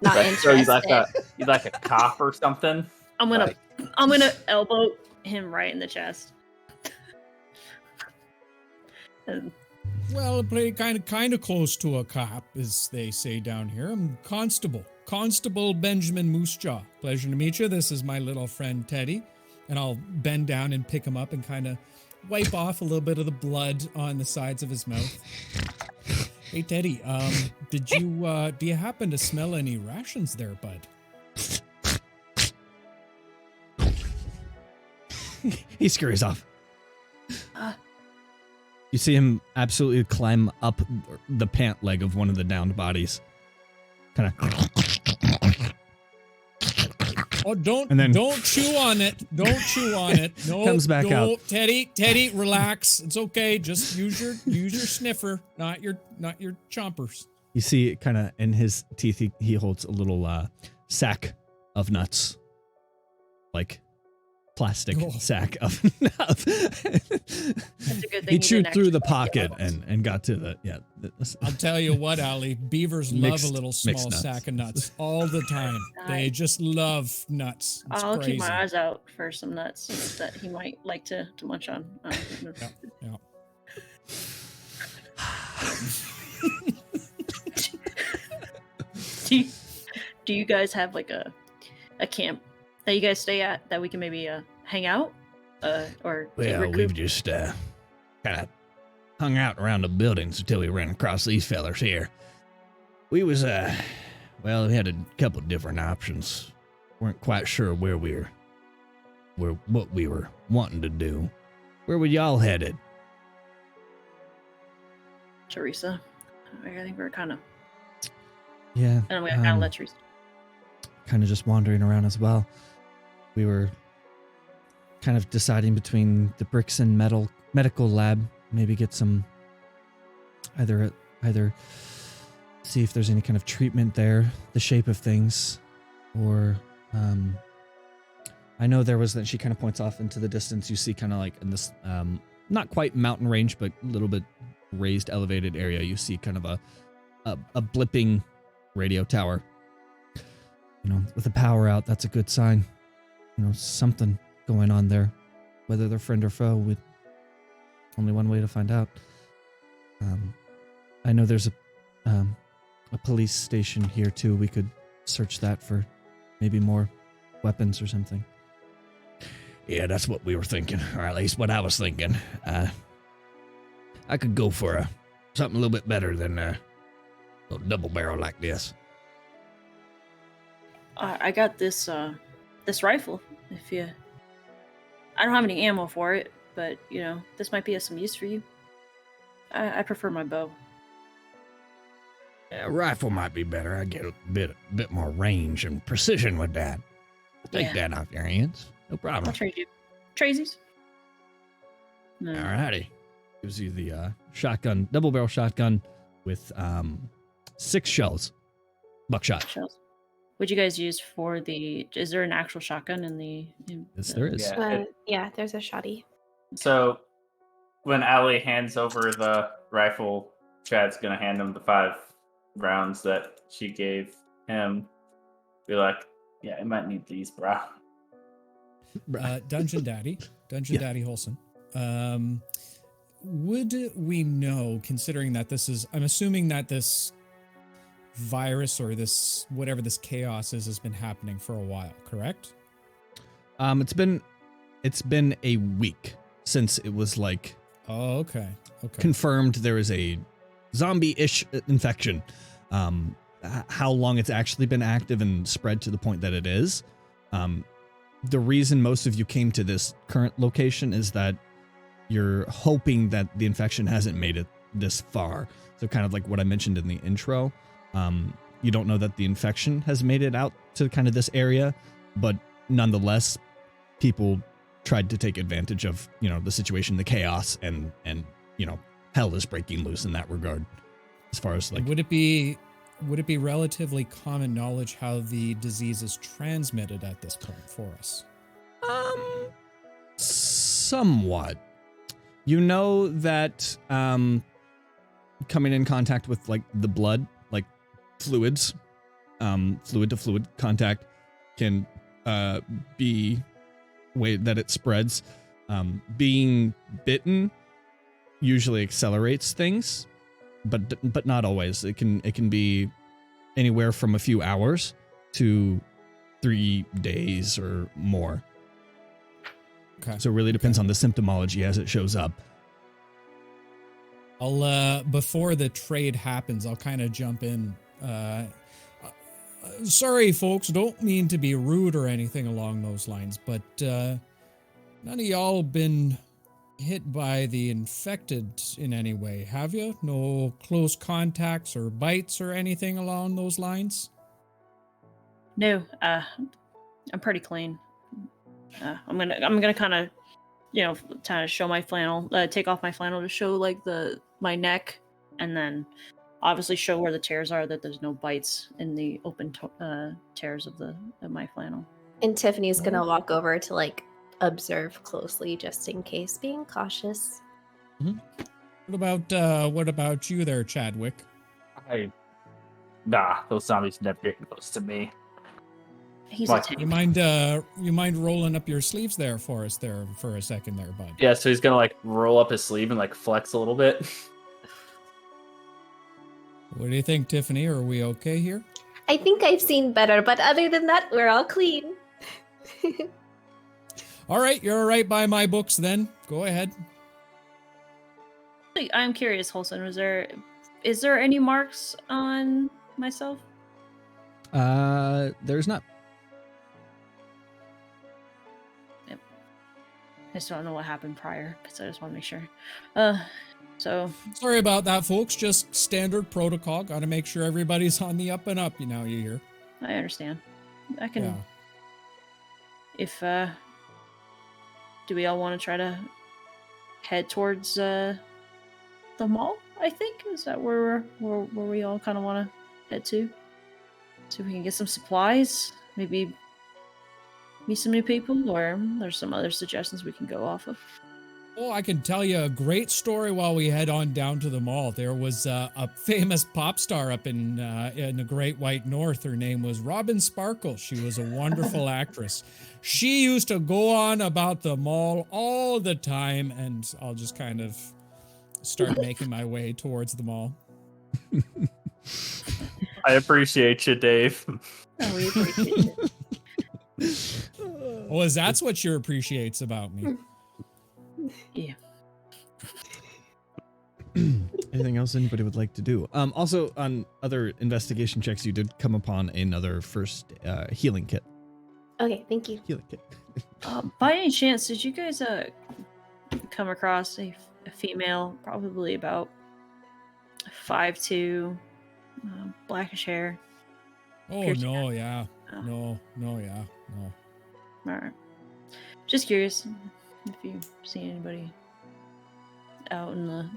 Speaker 4: Not
Speaker 2: Like, so
Speaker 4: interested.
Speaker 2: you like a cop or something?
Speaker 3: I'm gonna elbow him right in the chest. And
Speaker 5: Well, play kind of close to a cop, as they say down here. I'm Constable Benjamin Moosejaw. Pleasure to meet you. This is my little friend Teddy, and I'll bend down and pick him up and kind of wipe off a little bit of the blood on the sides of his mouth. Hey, Teddy, do you happen to smell any rations there, bud?
Speaker 1: He scurries off.
Speaker 3: Uh.
Speaker 1: You see him absolutely climb up the pant leg of one of the downed bodies. Kind of.
Speaker 5: Oh, don't chew on it. Don't chew on it. No,
Speaker 1: Comes back out.
Speaker 5: Teddy, relax. It's okay. Just use your sniffer, not your chompers.
Speaker 1: You see, kind of in his teeth, he holds a little sack of nuts, like plastic sack of nuts.
Speaker 3: That's a good thing.
Speaker 1: He chewed through the
Speaker 3: actually
Speaker 1: pocket
Speaker 3: get out.
Speaker 1: and got to the
Speaker 5: I'll tell you what, Allie, beavers love
Speaker 1: Mixed-
Speaker 5: a little
Speaker 1: mixed
Speaker 5: small
Speaker 1: nuts.
Speaker 5: sack of nuts all the time. They just love nuts. It's
Speaker 3: I'll
Speaker 5: crazy.
Speaker 3: keep my eyes out for some nuts that he might like to munch on.
Speaker 5: Yeah.
Speaker 3: Do you guys have like a camp that you guys stay at that we can maybe hang out or get
Speaker 1: Well, we've
Speaker 3: recouped?
Speaker 1: just kind of hung out around the buildings until we ran across these fellers here. We was we had a couple different options. Weren't quite sure what we were wanting to do. Where were y'all headed?
Speaker 3: Teresa. I think we're kind of.
Speaker 1: Yeah,
Speaker 3: I don't know. We kind of let Teresa.
Speaker 1: kind of just wandering around as well. We were kind of deciding between the bricks and medical lab. Maybe get some either see if there's any kind of treatment there, the shape of things, or I know there was that she kind of points off into the distance. You see kind of like in this not quite mountain range, but a little bit raised, elevated area. You see kind of a blipping radio tower. You know, with the power out, that's a good sign. You know, something going on there. Whether they're friend or foe, with only one way to find out. I know there's a police station here too. We could search that for maybe more weapons or something. Yeah, that's what we were thinking, or at least what I was thinking. I could go for something a little bit better than a little double barrel like this.
Speaker 3: I got this rifle. If you, I don't have any ammo for it, but you know this might be of some use for you. I prefer my bow.
Speaker 1: Yeah, a rifle might be better. I get a bit more range and precision with that. Take that off your hands. No problem.
Speaker 3: I'll trade you. Tracy's. No.
Speaker 1: Alrighty. Gives you the shotgun, double barrel shotgun with 6 shells. Buckshot.
Speaker 3: Shells. What'd you guys use for the? Is there an actual shotgun in the?
Speaker 1: Yes, there is.
Speaker 2: Yeah.
Speaker 4: There's a shoddy.
Speaker 2: So when Allie hands over the rifle, Chad's gonna hand him the 5 rounds that she gave him. Be like, yeah, I might need these, bro.
Speaker 5: Dungeon Daddy Holson. Would we know, considering that this is, I'm assuming that this virus or this, whatever this chaos is, has been happening for a while, correct?
Speaker 1: It's been a week since it was like
Speaker 5: okay.
Speaker 1: confirmed there is a zombie-ish infection. How long it's actually been active and spread to the point that it is. The reason most of you came to this current location is that you're hoping that the infection hasn't made it this far. So kind of like what I mentioned in the intro. You don't know that the infection has made it out to kind of this area, but nonetheless, people tried to take advantage of, you know, the situation, the chaos, and you know, hell is breaking loose in that regard. As far as like,
Speaker 5: would it be relatively common knowledge how the disease is transmitted at this point for us?
Speaker 1: Somewhat. You know that coming in contact with like the blood, like fluids, fluid to fluid contact can be way that it spreads. Being bitten usually accelerates things, but not always. It can be anywhere from a few hours to 3 days or more.
Speaker 5: Okay.
Speaker 1: So it really depends on the symptomology as it shows up.
Speaker 5: I'll before the trade happens, I'll kind of jump in. Sorry, folks, don't mean to be rude or anything along those lines, but none of y'all been hit by the infected in any way, have you? No close contacts or bites or anything along those lines?
Speaker 3: No, I'm pretty clean. I'm gonna kind of, kind of show my flannel, take off my flannel to show like my neck, and then obviously show where the tears are, that there's no bites in the open tears of my flannel.
Speaker 4: And Tiffany's gonna walk over to like observe closely just in case, being cautious.
Speaker 5: What about you there, Chadwick?
Speaker 2: Nah, those zombies never get close to me.
Speaker 3: He's
Speaker 2: Like,
Speaker 3: a
Speaker 5: You mind rolling up your sleeves there for us there for a second there, bud?
Speaker 2: Yeah, so he's gonna like roll up his sleeve and like flex a little bit.
Speaker 5: What do you think, Tiffany? Are we okay here?
Speaker 4: I think I've seen better, but other than that, we're all clean.
Speaker 5: All right, you're all right by my books then. Go ahead.
Speaker 3: I'm curious, Holson. Is there any marks on myself?
Speaker 1: There's not.
Speaker 3: I just don't know what happened prior, because I just want to make sure. So
Speaker 5: Sorry about that, folks. Just standard protocol. Got to make sure everybody's on the up and up. You hear?
Speaker 3: I understand. I can.
Speaker 5: Yeah.
Speaker 3: If do we all want to try to head towards the mall? I think is that where we all kind of want to head to, so we can get some supplies, maybe meet some new people, or there's some other suggestions we can go off of.
Speaker 5: Oh, I can tell you a great story while we head on down to the mall. There was a famous pop star up in the Great White North. Her name was Robin Sparkle. She was a wonderful actress. She used to go on about the mall all the time, and I'll just kind of start making my way towards the mall.
Speaker 2: I appreciate you, Dave.
Speaker 3: Oh, we appreciate it.
Speaker 5: Oh, that's what you appreciates about me.
Speaker 3: Yeah.
Speaker 1: Anything else anybody would like to do? Also, on other investigation checks, you did come upon another first healing kit.
Speaker 4: Okay, thank you.
Speaker 1: Healing kit.
Speaker 3: By any chance, did you guys come across a female, probably about 5'2", blackish hair?
Speaker 5: Oh,
Speaker 3: Piercing
Speaker 5: no, yeah.
Speaker 3: Oh.
Speaker 5: No, yeah. No.
Speaker 3: All right. Just curious if you've seen anybody out in the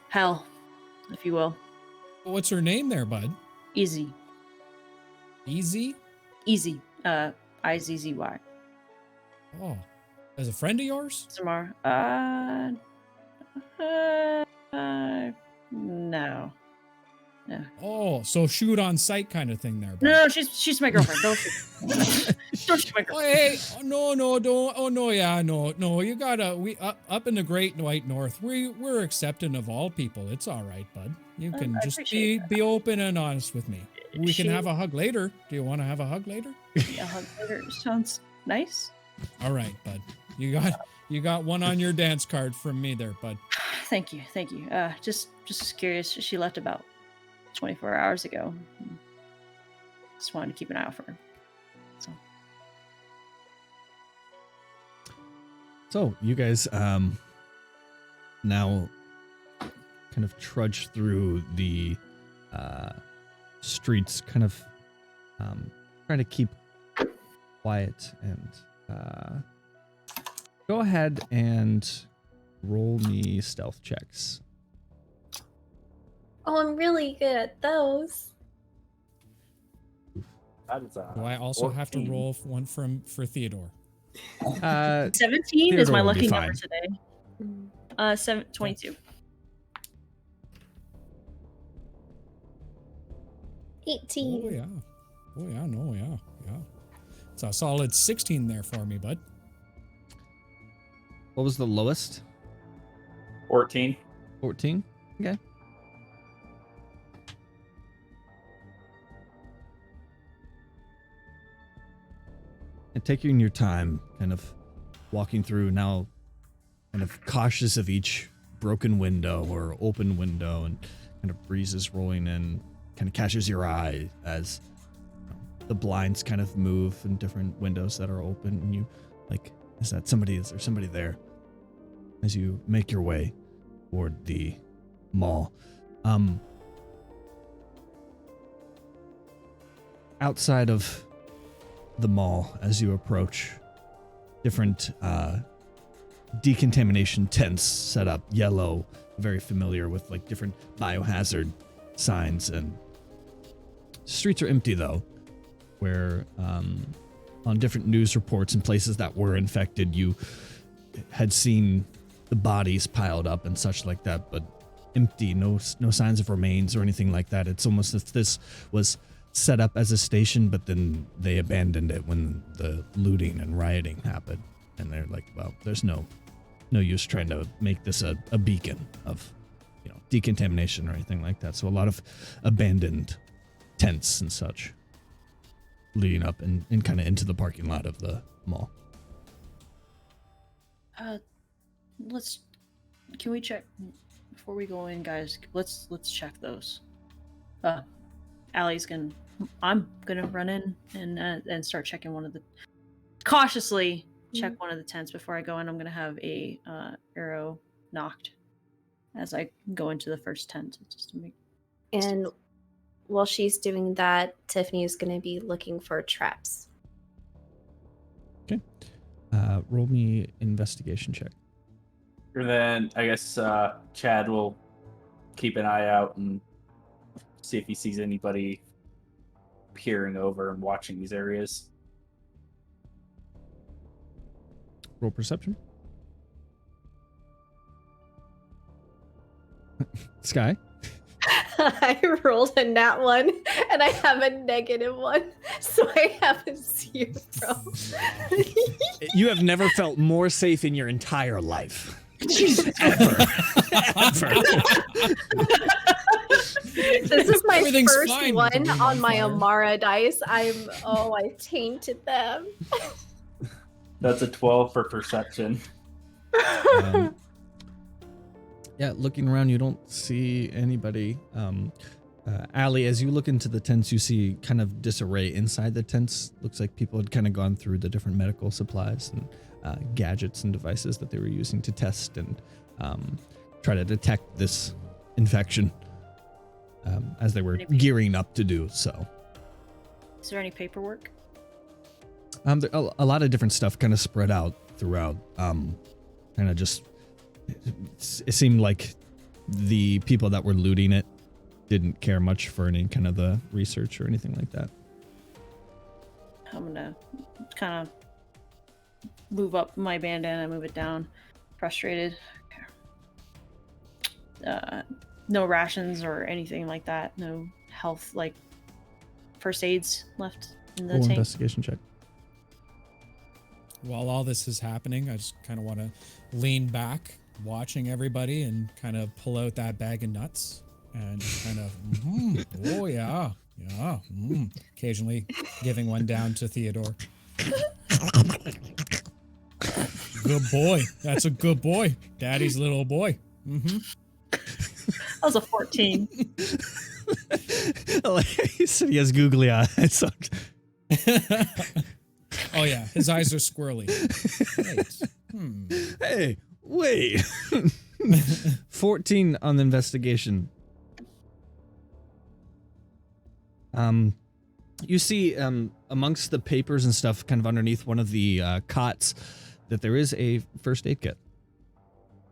Speaker 3: hell, if you will.
Speaker 5: What's her name there, bud?
Speaker 3: Easy.
Speaker 5: Easy?
Speaker 3: Easy. IZZY.
Speaker 5: Oh. As a friend of yours?
Speaker 3: Samar. No. No.
Speaker 5: Oh, so shoot on sight kind of thing there, bud.
Speaker 3: No, she's my girlfriend. Don't shoot. Don't shoot my
Speaker 5: Oh,
Speaker 3: girlfriend.
Speaker 5: hey, no, don't. Oh, no, yeah, no. You gotta. We up in the Great White North. We're accepting of all people. It's all right, bud. You can
Speaker 3: I
Speaker 5: just
Speaker 3: appreciate
Speaker 5: be open and honest with me. We can
Speaker 3: She-
Speaker 5: have a hug later. Do you want to have a hug later?
Speaker 3: Yeah, hug later. Sounds nice.
Speaker 5: All right, bud. You got one on your dance card from me there, bud.
Speaker 3: Thank you. Just curious. She left about 24 hours ago. Just wanted to keep an eye out for her.
Speaker 1: So you guys now kind of trudge through the streets, kind of trying to keep quiet, and go ahead and roll me stealth checks.
Speaker 4: Oh, I'm really good at those.
Speaker 2: That is,
Speaker 5: Do I also have to
Speaker 2: 14.
Speaker 5: roll one for Theodore?
Speaker 3: 17 is my
Speaker 1: Theodore will be
Speaker 3: lucky number
Speaker 1: fine.
Speaker 3: today. 22.
Speaker 4: 18.
Speaker 5: Oh yeah. No, yeah. It's a solid 16 there for me, bud.
Speaker 1: What was the lowest?
Speaker 2: 14.
Speaker 1: 14? Okay. And taking your time, kind of walking through now, kind of cautious of each broken window or open window, and kind of breezes rolling in, kind of catches your eye as the blinds kind of move in different windows that are open, and you like, is there somebody there? As you make your way toward the mall. Outside of the mall, as you approach, different decontamination tents set up, yellow, very familiar with like different biohazard signs, and streets are empty though, where on different news reports and places that were infected, you had seen the bodies piled up and such like that, but empty, no signs of remains or anything like that. It's almost as if this was set up as a station, but then they abandoned it when the looting and rioting happened, and they're like, well, there's no use trying to make this a beacon of, decontamination or anything like that. So a lot of abandoned tents and such leading up and kind of into the parking lot of the mall.
Speaker 3: Can we check before we go in, guys? Let's check those. I'm gonna run in and start checking cautiously check one of the tents before I go in. I'm gonna have a arrow knocked as I go into the first tent, just to make.
Speaker 4: And while she's doing that, Tiffany is going to be looking for traps.
Speaker 1: Okay. Roll me investigation check.
Speaker 2: And then I guess Chad will keep an eye out and see if he sees anybody peering over and watching these areas.
Speaker 1: Roll perception. Sky?
Speaker 4: I rolled a nat 1 and I have a -1, so I have a 0.
Speaker 1: You have never felt more safe in your entire life. Ever.
Speaker 4: This is my
Speaker 5: Everything's
Speaker 4: first
Speaker 5: fine
Speaker 4: one
Speaker 5: with being
Speaker 4: on my
Speaker 5: fire.
Speaker 4: Amara dice. I tainted them.
Speaker 2: That's a 12 for perception.
Speaker 1: Yeah, looking around, you don't see anybody. Allie, as you look into the tents, you see kind of disarray inside the tents. Looks like people had kind of gone through the different medical supplies and gadgets and devices that they were using to test and try to detect this infection as they were gearing up to do so.
Speaker 3: Is there any paperwork?
Speaker 1: There, a lot of different stuff kind of spread out throughout. Kind of just, it seemed like the people that were looting it didn't care much for any kind of the research or anything like that.
Speaker 3: I'm gonna kind of move up my bandana, move it down. Frustrated. No rations or anything like that. No health, like first aids left in the
Speaker 1: Roll
Speaker 3: tank.
Speaker 1: investigation check.
Speaker 5: While all this is happening, I just kind of want to lean back, watching everybody, and kind of pull out that bag of nuts and just kind of, oh yeah, occasionally giving one down to Theodore. Good boy. That's a good boy. Daddy's little boy.
Speaker 3: That was a 14.
Speaker 1: He said he has googly eyes.
Speaker 5: Oh yeah, his eyes are squirrely. Right.
Speaker 1: Hey, wait. 14 on the investigation. You see amongst the papers and stuff kind of underneath one of the cots that there is a first aid kit.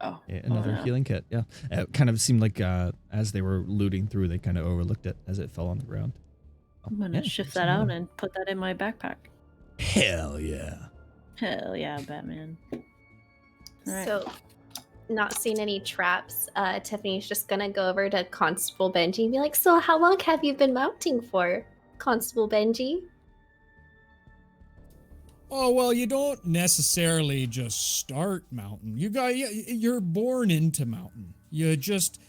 Speaker 3: Oh.
Speaker 1: Another healing kit, yeah. It kind of seemed like as they were looting through, they kind of overlooked it as it fell on the ground.
Speaker 3: I'm gonna shift that out and put that in my backpack.
Speaker 1: Hell yeah.
Speaker 3: Hell yeah, Batman. All right.
Speaker 4: So, not seeing any traps, Tiffany's just gonna go over to Constable Benji and be like, "So, how long have you been mounting for, Constable Benji?"
Speaker 5: Oh, well, you don't necessarily just start mountain. You're born into mountain. You just,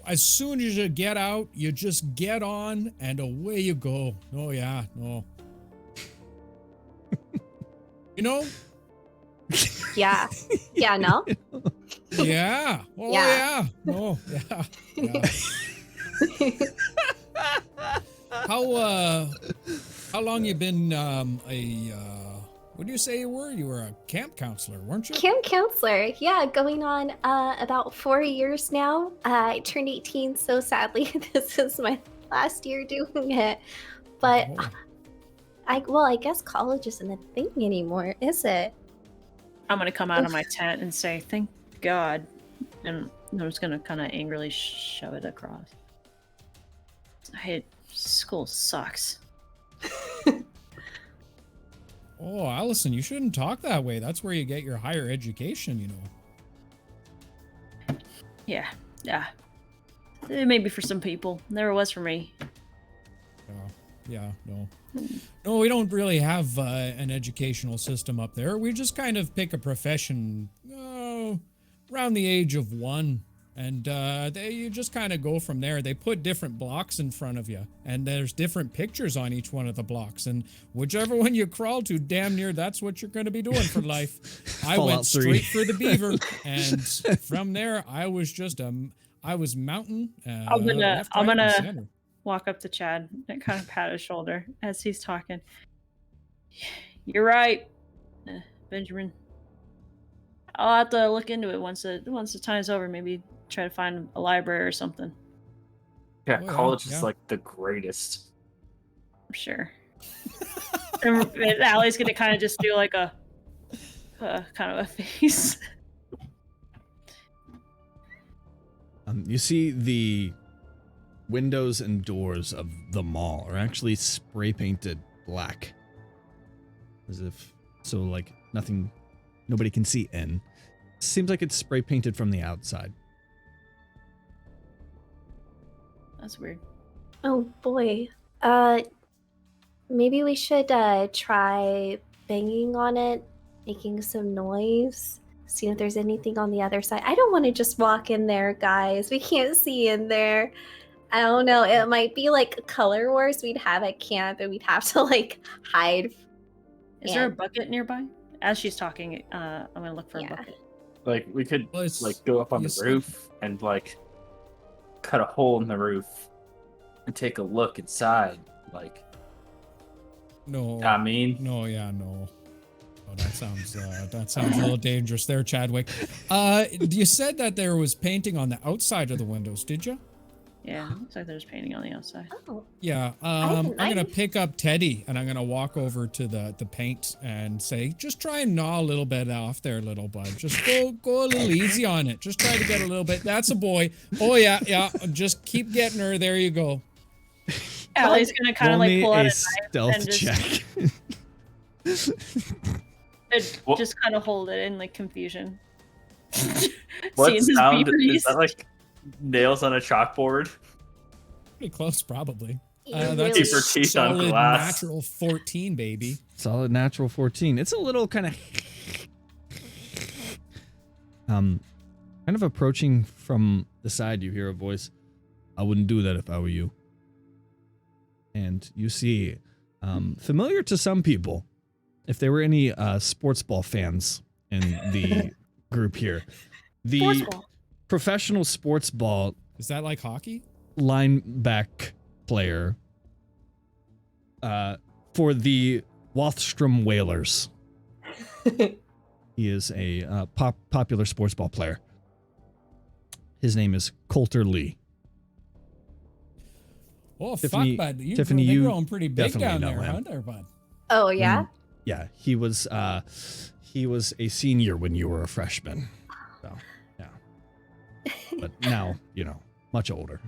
Speaker 5: as soon as you get out, you just get on and away you go. Oh yeah, no. You know,
Speaker 4: Yeah. Yeah, no?
Speaker 5: Yeah. Oh
Speaker 4: Yeah.
Speaker 5: yeah. No. Yeah. How long you been what do you say you were? You were a camp counselor, weren't you?
Speaker 4: Camp counselor. Yeah, going on about 4 years now. I turned 18, so sadly this is my last year doing it. But
Speaker 5: Oh.
Speaker 4: I guess college isn't a thing anymore, is it?
Speaker 3: I'm gonna come out of my tent and say, "Thank God," and I'm just gonna kind of angrily shove it across. I hate school sucks.
Speaker 5: Oh, Allison, you shouldn't talk that way. That's where you get your higher education, you know.
Speaker 3: Yeah. Maybe for some people, never was for me.
Speaker 5: Yeah, no. No, we don't really have an educational system up there. We just kind of pick a profession around the age of 1. And you just kind of go from there. They put different blocks in front of you, and there's different pictures on each one of the blocks. And whichever one you crawl to, damn near that's what you're going to be doing for life. I went straight for the beaver, and from there I was just I was mountain.
Speaker 3: I'm gonna
Speaker 5: left, right, and center.
Speaker 3: walk up to Chad and kind of pat his shoulder as he's talking. You're right, Benjamin. I'll have to look into it once the time's over. Maybe try to find a library or something.
Speaker 2: Yeah,
Speaker 5: Oh, yeah,
Speaker 2: college
Speaker 5: yeah.
Speaker 2: is like the greatest.
Speaker 3: I'm sure. And Allie's gonna kind of just do like a kind of a face.
Speaker 1: You see the windows and doors of the mall are actually spray painted black. As if, so like nobody can see in. Seems like it's spray painted from the outside.
Speaker 3: That's weird.
Speaker 4: Oh boy. Maybe we should try banging on it, making some noise, see if there's anything on the other side. I don't want to just walk in there, guys. We can't see in there. I don't know. It might be like color wars we'd have at camp, and we'd have to like hide.
Speaker 3: Is there a bucket nearby? As she's talking, I'm gonna look for
Speaker 4: Yeah.
Speaker 3: a bucket.
Speaker 2: Like we could
Speaker 5: Well, it's-
Speaker 2: like go up on
Speaker 5: you
Speaker 2: the
Speaker 5: said-
Speaker 2: roof and like cut a hole in the roof and take a look inside. Like,
Speaker 5: No.
Speaker 2: I mean,
Speaker 5: No, yeah, no. Oh, that sounds a little dangerous there, Chadwick. You said that there was painting on the outside of the windows, did you?
Speaker 3: Yeah, looks like there's painting on the outside.
Speaker 4: Oh,
Speaker 5: Yeah. I'm gonna pick up Teddy and I'm gonna walk over to the paint and say, just try and gnaw a little bit off there, little bud. Just go a little easy on it. Just try to get a little bit. That's a boy. Oh yeah. Just keep getting her. There you go.
Speaker 3: Allie's gonna kind of
Speaker 1: Roll
Speaker 3: like
Speaker 1: me
Speaker 3: pull out
Speaker 1: a
Speaker 3: a
Speaker 1: stealth
Speaker 3: and just-
Speaker 1: check.
Speaker 3: knife
Speaker 2: What-
Speaker 3: and just kind of hold it in like confusion.
Speaker 2: what
Speaker 3: Seeing his
Speaker 2: sound
Speaker 3: beaver
Speaker 2: is that? Like nails on a chalkboard?
Speaker 5: Pretty close, probably.
Speaker 4: you
Speaker 5: That's
Speaker 4: really-
Speaker 5: a
Speaker 2: Keep her teeth on
Speaker 5: solid
Speaker 2: glass.
Speaker 5: natural 14, baby.
Speaker 1: Solid natural 14. It's a little kind of approaching from the side. You hear a voice. I wouldn't do that if I were you. And you see, familiar to some people, if there were any sports ball fans in the group here, the
Speaker 3: Sports ball.
Speaker 1: professional sports ball
Speaker 5: Is that like hockey?
Speaker 1: lineback player for the Wathstrom Whalers. He is a popular sports ball player. His name is Coulter Lee.
Speaker 5: Oh,
Speaker 1: Tiffany-
Speaker 5: fuck, bud.
Speaker 1: Tiffany,
Speaker 5: They're
Speaker 1: you
Speaker 5: growing pretty big
Speaker 1: definitely
Speaker 5: down
Speaker 1: know
Speaker 5: there,
Speaker 1: him.
Speaker 5: huh, there, bud?
Speaker 4: Oh yeah.
Speaker 1: Yeah, he was a senior when you were a freshman. So, yeah. But now, much older.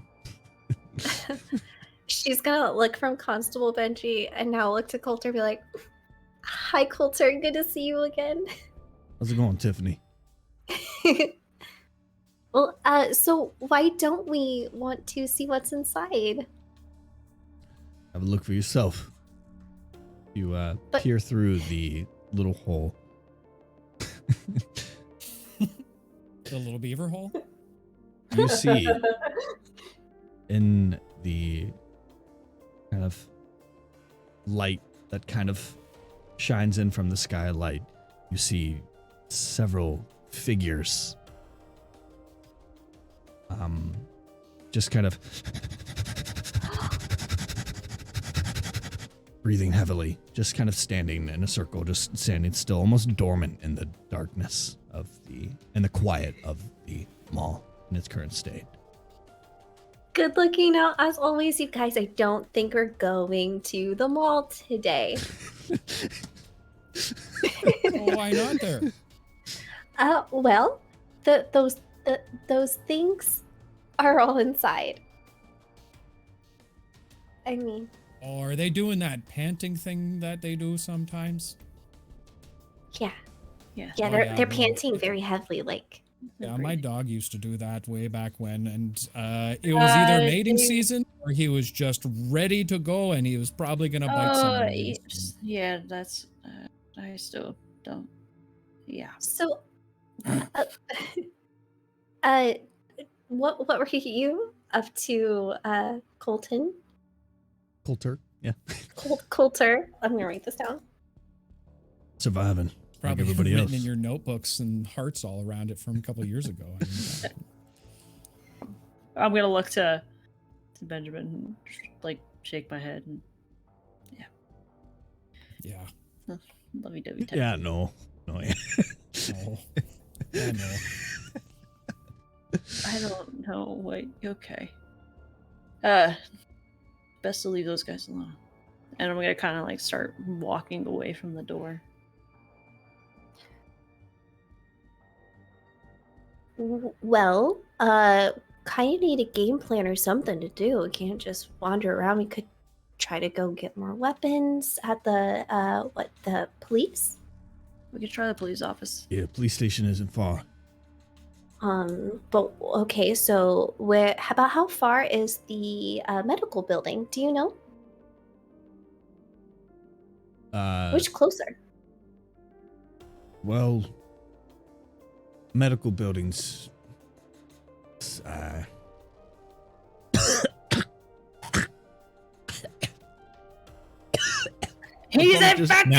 Speaker 4: She's gonna look from Constable Benji and now look to Coulter, be like, "Hi, Coulter. Good to see you again."
Speaker 1: How's it going, Tiffany?
Speaker 4: Well, so why don't we want to see what's inside?
Speaker 1: Have a look for yourself. You
Speaker 4: But-
Speaker 1: peer through the little hole.
Speaker 5: The little beaver hole?
Speaker 1: You see in the kind of light that kind of shines in from the skylight, you see several figures just kind of breathing heavily, just kind of standing in a circle, just standing still, almost dormant in the darkness of the quiet of the mall in its current state.
Speaker 4: Good looking out as always, you guys. I don't think we're going to the mall today.
Speaker 5: Oh, why not there?
Speaker 4: Well, those things are all inside. I mean,
Speaker 5: Oh, are they doing that panting thing that they do sometimes?
Speaker 4: yeah,
Speaker 3: Yeah.
Speaker 4: yeah.
Speaker 5: Oh,
Speaker 4: They're
Speaker 5: yeah,
Speaker 4: they're
Speaker 5: no.
Speaker 4: panting very heavily, like.
Speaker 5: Yeah, my dog used to do that way back when, and it was either mating season or he was just ready to go, and he was probably gonna bite someone. really soon.
Speaker 3: yeah, that's. I still don't. Yeah.
Speaker 4: So, what were you up to, Colton?
Speaker 1: Coulter, yeah.
Speaker 4: Coulter. I'm gonna write this down.
Speaker 1: Surviving. Like
Speaker 5: Probably
Speaker 1: everybody
Speaker 5: written
Speaker 1: else.
Speaker 5: in your notebooks and hearts all around it from a couple of years ago. I mean,
Speaker 3: I'm gonna look to Benjamin, and, like shake my head, and
Speaker 5: yeah.
Speaker 3: lovey-dovey type.
Speaker 1: Yeah, no. Yeah.
Speaker 5: Oh, I know.
Speaker 3: I don't know. Wait. Okay. Best to leave those guys alone. And I'm gonna kind of like start walking away from the door.
Speaker 4: Well, kind of need a game plan or something to do. We can't just wander around. We could try to go get more weapons at the police.
Speaker 3: We could try the police office.
Speaker 1: Yeah, police station isn't far.
Speaker 4: But okay, so how far is the medical building? Do you know? Which closer?
Speaker 1: Well, medical buildings.
Speaker 3: He's
Speaker 1: Just-
Speaker 3: infected!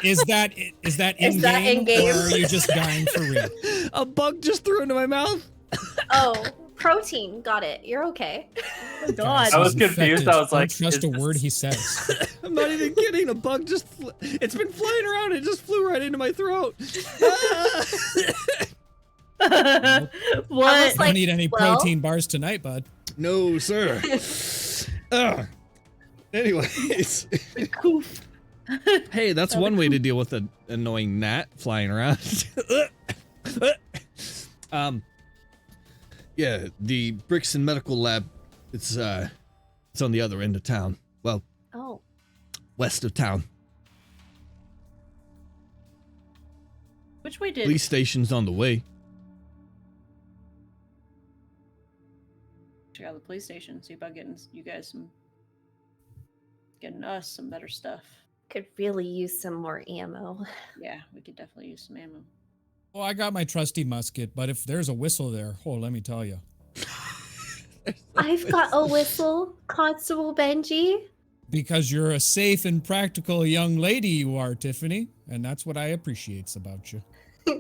Speaker 5: Is that
Speaker 4: Is that
Speaker 5: in-game,
Speaker 4: in-game?
Speaker 5: or are you just dying for real?
Speaker 1: A bug just threw into my mouth.
Speaker 4: Oh, protein. Got it. You're okay.
Speaker 3: Oh God.
Speaker 2: I was
Speaker 5: He's
Speaker 2: confused.
Speaker 5: infected.
Speaker 2: I was
Speaker 5: Don't
Speaker 2: like,
Speaker 5: trust
Speaker 2: is
Speaker 5: a word
Speaker 2: this-
Speaker 5: he says.
Speaker 1: I'm not even kidding. A bug just. It's been flying around. It just flew right into my throat.
Speaker 3: What?
Speaker 4: was
Speaker 5: Don't
Speaker 4: like,
Speaker 5: need any
Speaker 4: well-
Speaker 5: protein bars tonight, bud.
Speaker 1: No, sir. Anyways.
Speaker 3: Coof.
Speaker 1: Hey, that's one way to deal with an annoying gnat flying around. Yeah, the Brixton Medical Lab, it's on the other end of town. Well,
Speaker 4: Oh,
Speaker 1: west of town.
Speaker 3: Which way did?
Speaker 1: Police station's on the way.
Speaker 3: Check out the police station. See about getting you guys getting us some better stuff.
Speaker 4: could really use some more ammo.
Speaker 3: Yeah, we could definitely use some ammo.
Speaker 5: Oh, I got my trusty musket, but if there's a whistle there, oh, let me tell you.
Speaker 4: I've got a whistle, Constable Benji.
Speaker 5: Because you're a safe and practical young lady, you are, Tiffany, and that's what I appreciates about you.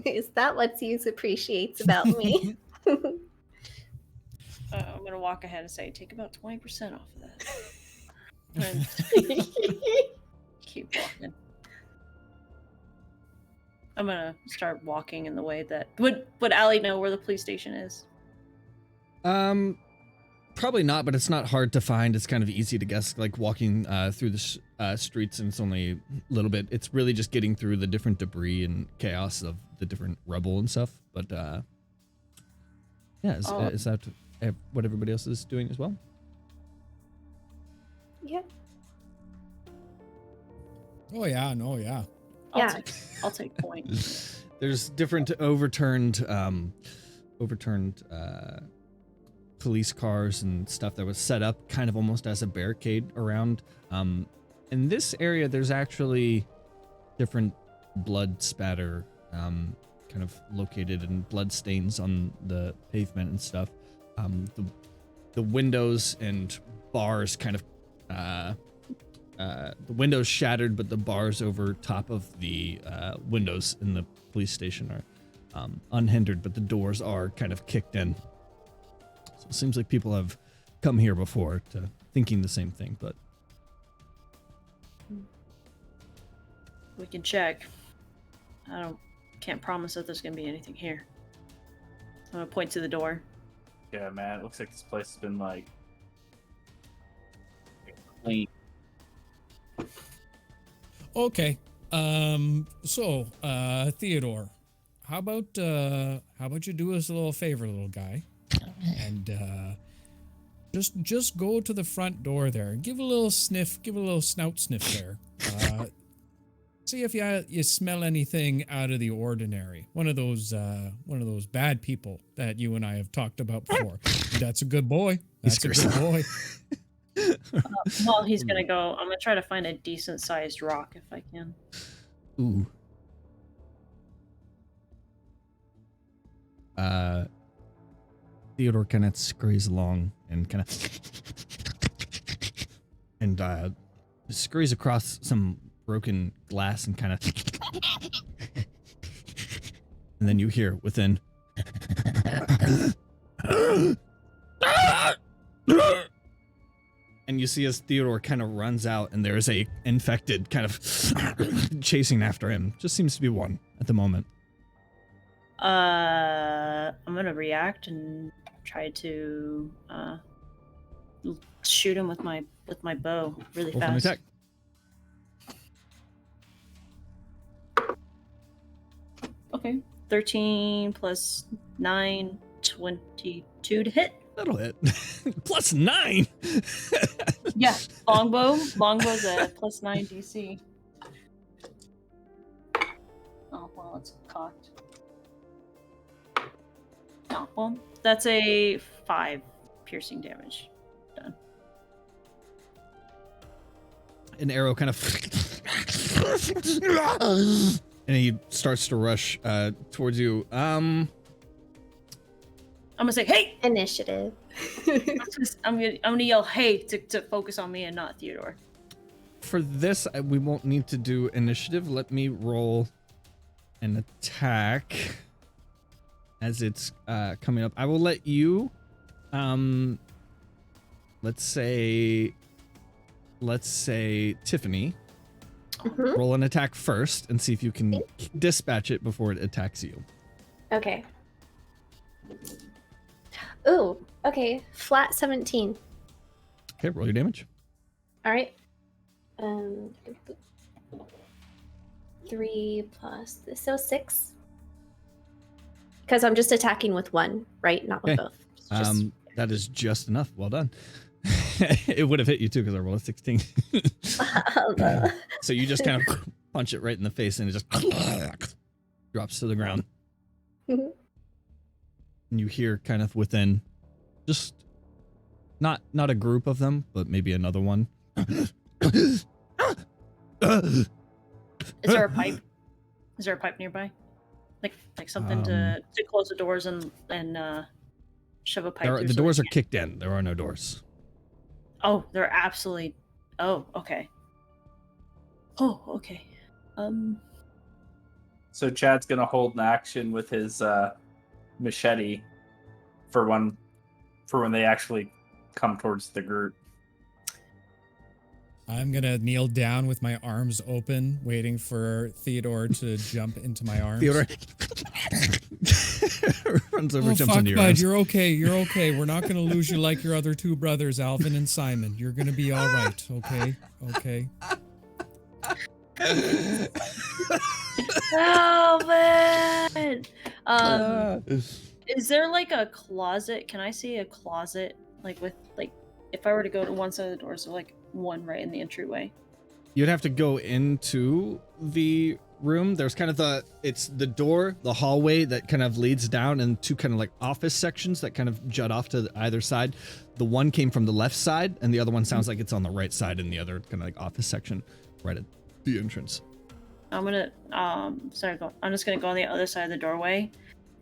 Speaker 4: Is that what Zeus appreciates about me?
Speaker 3: I'm gonna walk ahead and say, take about 20% off of that. And keep walking. I'm gonna start walking in the way that would Allie know where the police station is?
Speaker 1: Probably not, but it's not hard to find. It's kind of easy to guess, like walking through the streets, and it's only a little bit. It's really just getting through the different debris and chaos of the different rubble and stuff. But yeah, is that what everybody else is doing as well?
Speaker 4: Yeah.
Speaker 5: Oh, yeah, no, yeah.
Speaker 3: I'll take point.
Speaker 1: There's different overturned police cars and stuff that was set up kind of almost as a barricade around. In this area, there's actually different blood spatter kind of located and blood stains on the pavement and stuff. The windows and bars kind of the windows shattered, but the bars over top of the windows in the police station are unhindered, but the doors are kind of kicked in. So it seems like people have come here before to thinking the same thing, but
Speaker 3: We can check. Can't promise that there's gonna be anything here. I'm gonna point to the door.
Speaker 2: Yeah, man, it looks like this place has been like clean.
Speaker 5: Okay. So, Theodore, how about you do us a little favor, little guy, and just go to the front door there and give a little sniff, give a little snout sniff there. See if you smell anything out of the ordinary. One of those bad people that you and I have talked about before. That's a good boy. That's a good boy.
Speaker 3: Well, he's gonna go. I'm gonna try to find a decent sized rock if I can.
Speaker 1: ooh. Theodore kind of scurries along and kind of scurries across some broken glass and kind of and then you hear within and you see as Theodore kind of runs out and there's a infected kind of chasing after him. Just seems to be one at the moment.
Speaker 3: I'm gonna react and try to shoot him with my bow really
Speaker 1: Roll for an
Speaker 3: fast.
Speaker 1: attack.
Speaker 3: Okay, 13 plus 9, 22 to hit.
Speaker 1: That'll hit. Plus 9.
Speaker 3: Yeah, longbow's a plus 9 DC. Oh well, it's cocked. Oh well, that's a 5 piercing damage. Done.
Speaker 1: An arrow kind of and he starts to rush towards you.
Speaker 3: I'm gonna say, "Hey!"
Speaker 4: Initiative.
Speaker 3: I'm gonna yell, "Hey!" to focus on me and not Theodore.
Speaker 1: For this, we won't need to do initiative. Let me roll an attack as it's coming up. I will let you, let's say Tiffany,
Speaker 4: Mhm.
Speaker 1: roll an attack first and see if you can dispatch it before it attacks you.
Speaker 4: Okay. Ooh, okay. Flat 17.
Speaker 1: Okay, roll your damage.
Speaker 4: All right. 3 plus this, so 6. Because I'm just attacking with one, right? Not with
Speaker 1: Okay.
Speaker 4: both. It's just-
Speaker 1: That is just enough. Well done. It would have hit you too because I rolled a 16. So you just kind of punch it right in the face and it just drops to the ground.
Speaker 4: Mhm.
Speaker 1: And you hear kind of within, just not a group of them, but maybe another one.
Speaker 3: Is there a pipe? Is there a pipe nearby? Like something to close the doors and shove a pipe through.
Speaker 1: The
Speaker 3: so
Speaker 1: doors
Speaker 3: they
Speaker 1: are kicked in. There are no doors.
Speaker 3: Oh, they're absolutely. Oh, okay. Oh, okay.
Speaker 2: So Chad's gonna hold an action with his machete for when they actually come towards the group.
Speaker 5: I'm gonna kneel down with my arms open, waiting for Theodore to jump into my arms.
Speaker 1: Theodore runs over,
Speaker 5: Oh,
Speaker 1: jumps
Speaker 5: fuck,
Speaker 1: into your
Speaker 5: bud,
Speaker 1: arms.
Speaker 5: you're okay. You're okay. We're not gonna lose you like your other two brothers, Alvin and Simon. You're gonna be all right. Okay. Okay.
Speaker 3: Oh man. Is there like a closet? Can I see a closet with if I were to go to one side of the door, so like one right in the entryway?
Speaker 1: You'd have to go into the room. There's kind of the door, the hallway that kind of leads down, and two kind of like office sections that kind of jut off to either side. The one came from the left side, and the other one sounds like it's on the right side, and the other kind of like office section right at the entrance.
Speaker 3: I'm gonna I'm just gonna go on the other side of the doorway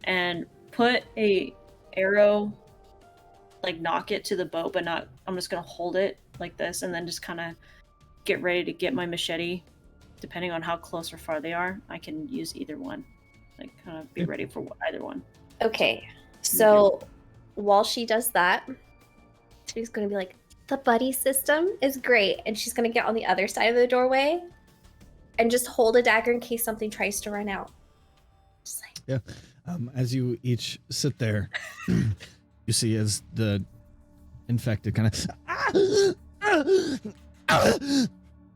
Speaker 3: and put a arrow, like knock it to the boat, but not. I'm just gonna hold it like this, and then just kind of get ready to get my machete. Depending on how close or far they are, I can use either one. Like, kind of be ready for either one.
Speaker 4: Okay, so while she does that, she's going to be like, the buddy system is great. And she's going to get on the other side of the doorway and just hold a dagger in case something tries to run out. Just like,
Speaker 1: Yeah. As you each sit there, you see as the infected kind of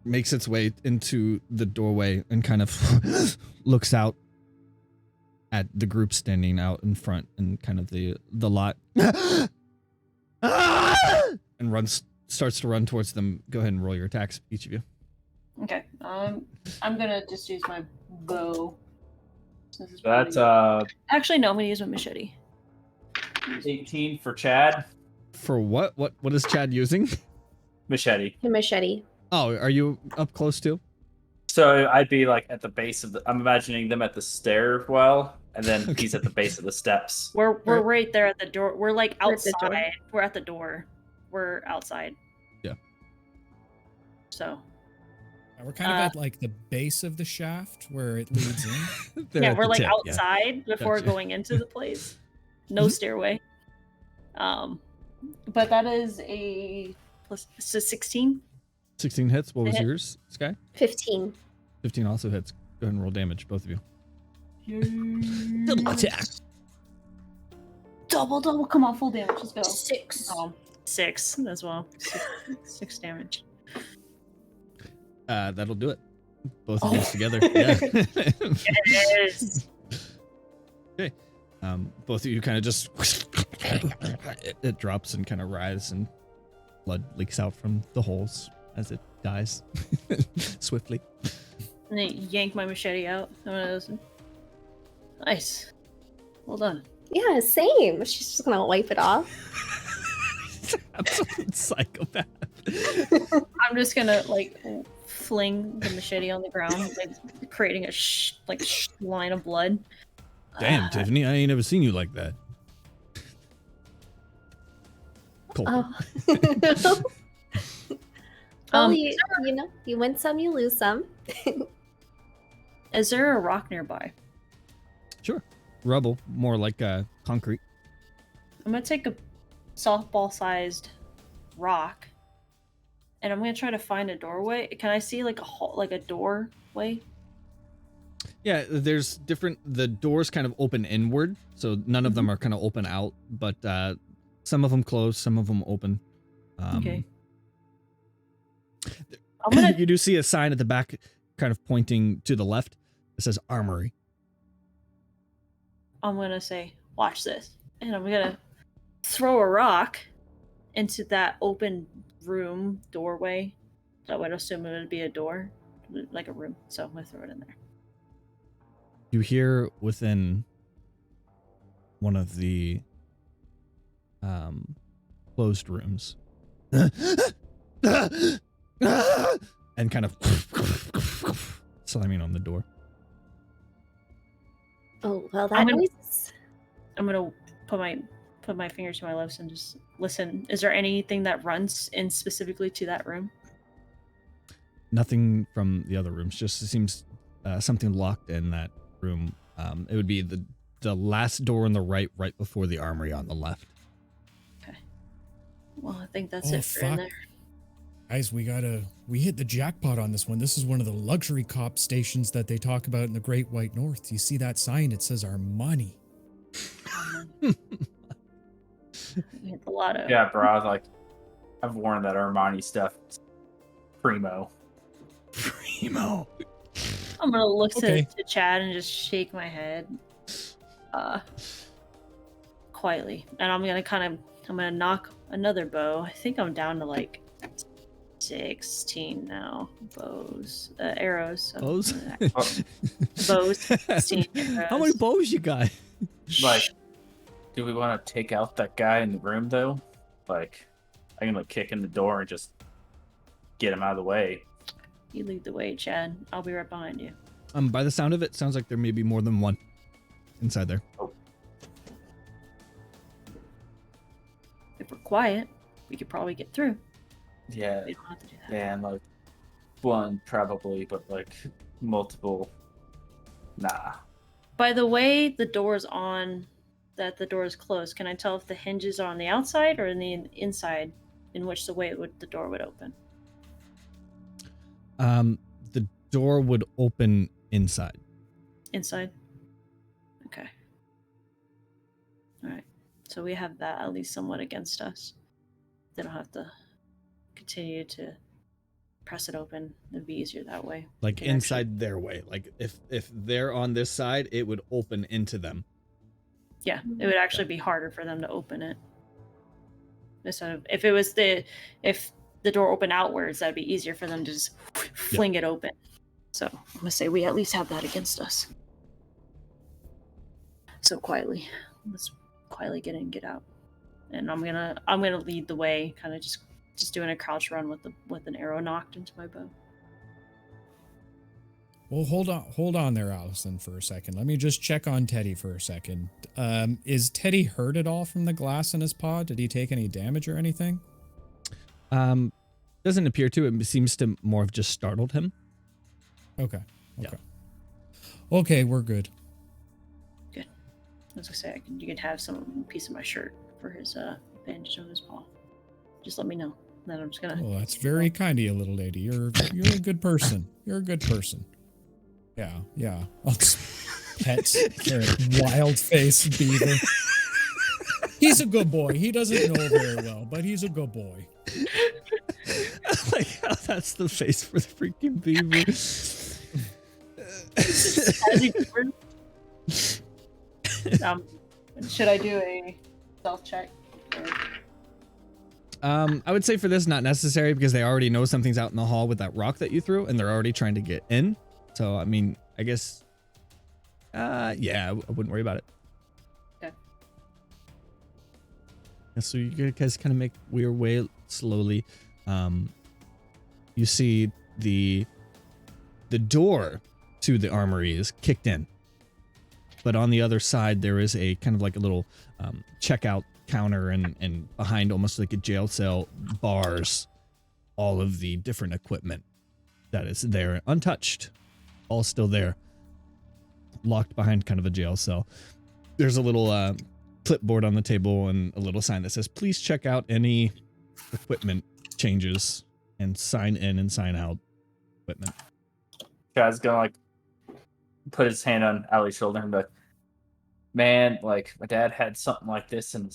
Speaker 1: makes its way into the doorway and kind of looks out at the group standing out in front and kind of the lot and starts to run towards them. Go ahead and roll your attacks, each of you.
Speaker 3: Okay. I'm gonna just use my bow.
Speaker 2: That's
Speaker 3: Actually, no. I'm gonna use my machete.
Speaker 2: 18 for Chad.
Speaker 1: For what? What is Chad using?
Speaker 2: Machete.
Speaker 4: the machete.
Speaker 1: Oh, are you up close too?
Speaker 2: So I'd be like at the base of the. I'm imagining them at the stairwell, and then
Speaker 1: Okay.
Speaker 2: he's at the base of the steps.
Speaker 3: We're right there at the door. We're like
Speaker 4: We're at the door.
Speaker 3: outside. We're at the door. We're outside.
Speaker 1: Yeah.
Speaker 3: So.
Speaker 5: We're kind of at like the base of the shaft where it leads in.
Speaker 1: They're
Speaker 3: Yeah,
Speaker 1: at
Speaker 3: we're
Speaker 1: the
Speaker 3: like
Speaker 1: tip, yeah.
Speaker 3: outside before
Speaker 1: Gotcha.
Speaker 3: going into the place. No stairway. But that is a plus so 16.
Speaker 1: 16 hits. What was
Speaker 3: Hit.
Speaker 1: yours, Sky?
Speaker 4: 15.
Speaker 1: 15 also hits. Go ahead and roll damage, both of you.
Speaker 3: Double
Speaker 1: attack.
Speaker 3: Double. Come on, full damage. Let's go.
Speaker 4: 6.
Speaker 3: 6 as well. 6 damage.
Speaker 1: That'll do it. Both of these together. Yeah.
Speaker 3: Yes.
Speaker 1: Okay. Both of you kind of just it drops and kind of writhes and blood leaks out from the holes as it dies swiftly.
Speaker 3: And then yank my machete out. I'm gonna listen. Nice. Well done.
Speaker 4: Yeah, same. She's just going to wipe it off.
Speaker 1: Absolute psychopath.
Speaker 3: I'm just gonna like fling the machete on the ground, like creating a line of blood.
Speaker 1: Damn, Tiffany, I ain't never seen you like that. Cool.
Speaker 4: Oh. Well,
Speaker 3: Um,
Speaker 4: you know, you win some, you lose some.
Speaker 3: Is there a rock nearby?
Speaker 1: Sure. Rubble, more like concrete.
Speaker 3: I'm gonna take a softball-sized rock, and I'm gonna try to find a doorway. Can I see like a doorway?
Speaker 1: Yeah, there's different. The doors kind of open inward, so none of them are kind of open out, but some of them close, some of them open.
Speaker 3: Okay. I'm gonna.
Speaker 1: You do see a sign at the back, kind of pointing to the left. It says Armory.
Speaker 3: I'm gonna say, "Watch this," and I'm gonna throw a rock into that open room doorway. I would assume it would be a door, like a room. So I'm gonna throw it in there.
Speaker 1: You hear within one of the closed rooms and kind of slamming on the door.
Speaker 4: Oh, well,
Speaker 3: I'm
Speaker 4: that
Speaker 3: gonna-
Speaker 4: noise.
Speaker 3: I'm gonna put my fingers to my lips and just listen. Is there anything that runs in specifically to that room?
Speaker 1: Nothing from the other rooms. Just it seems something locked in that room. It would be the last door on the right before the armory on the left.
Speaker 3: Well, I think that's
Speaker 5: Oh,
Speaker 3: it for in
Speaker 5: fuck.
Speaker 3: there.
Speaker 5: Guys, we hit the jackpot on this one. This is one of the luxury cop stations that they talk about in the Great White North. You see that sign? It says Armani.
Speaker 3: A lot of
Speaker 2: Yeah, bro. I was like, I've worn that Armani stuff. Primo.
Speaker 1: Primo.
Speaker 3: I'm gonna look
Speaker 5: Okay.
Speaker 3: to Chad and just shake my head, quietly, and I'm gonna knock another bow. I think I'm down to like 16 now. Arrows. So
Speaker 1: Bows?
Speaker 3: Bows. 16 arrows.
Speaker 1: How many bows you got?
Speaker 2: Like, do we want to take out that guy in the room though? Like, I can like kick in the door and just get him out of the way.
Speaker 3: You lead the way, Chad. I'll be right behind you.
Speaker 1: By the sound of it, sounds like there may be more than one inside there.
Speaker 3: If we're quiet, we could probably get through.
Speaker 2: Yeah,
Speaker 3: We don't have to do that.
Speaker 2: yeah, and like, one probably, but like multiple, nah.
Speaker 3: By the way the door's on, that the door is closed, can I tell if the hinges are on the outside or in the inside in which the door would open?
Speaker 1: The door would open inside.
Speaker 3: Inside? Okay. Alright. So we have that at least somewhat against us. They don't have to continue to press it open. It'd be easier that way.
Speaker 1: Like
Speaker 3: Can
Speaker 1: inside their way. Like if they're on this side, it would open into them.
Speaker 3: Yeah, it would actually be harder for them to open it. Instead of if the door opened outwards, that'd be easier for them to just fling it open. So I'm gonna say we at least have that against us. So quietly, let's quietly get in, get out, and I'm gonna lead the way, kind of just doing a crouch run with an arrow knocked into my bow.
Speaker 5: Well, hold on there, Allison, for a second. Let me just check on Teddy for a second. Is Teddy hurt at all from the glass in his paw? Did he take any damage or anything?
Speaker 1: Doesn't appear to. It seems to more have just startled him.
Speaker 5: Okay. Okay, we're good.
Speaker 3: Good. As I say, you can have some piece of my shirt for his bandage on his paw. Just let me know. Then I'm just gonna.
Speaker 5: Oh, that's very kind of you, little lady. You're a good person. You're a good person. Yeah. I'll pet your wild face beaver. He's a good boy. He doesn't know very well, but he's a good boy.
Speaker 1: Like how that's the face for the freaking beaver.
Speaker 3: Should I do a stealth check?
Speaker 1: I would say for this, not necessary because they already know something's out in the hall with that rock that you threw, and they're already trying to get in. So, I mean, I guess, yeah, I wouldn't worry about it.
Speaker 3: Okay.
Speaker 1: Yeah, so you guys kind of make your way slowly. You see the door to the armory is kicked in, but on the other side there is a kind of like a little checkout counter, and behind, almost like a jail cell, bars all of the different equipment that is there untouched, all still there, locked behind kind of a jail cell. There's a little clipboard on the table and a little sign that says, please check out any equipment changes and sign in and sign out equipment.
Speaker 2: Guy's gonna like put his hand on Allie's shoulder and be like, man, like my dad had something like this in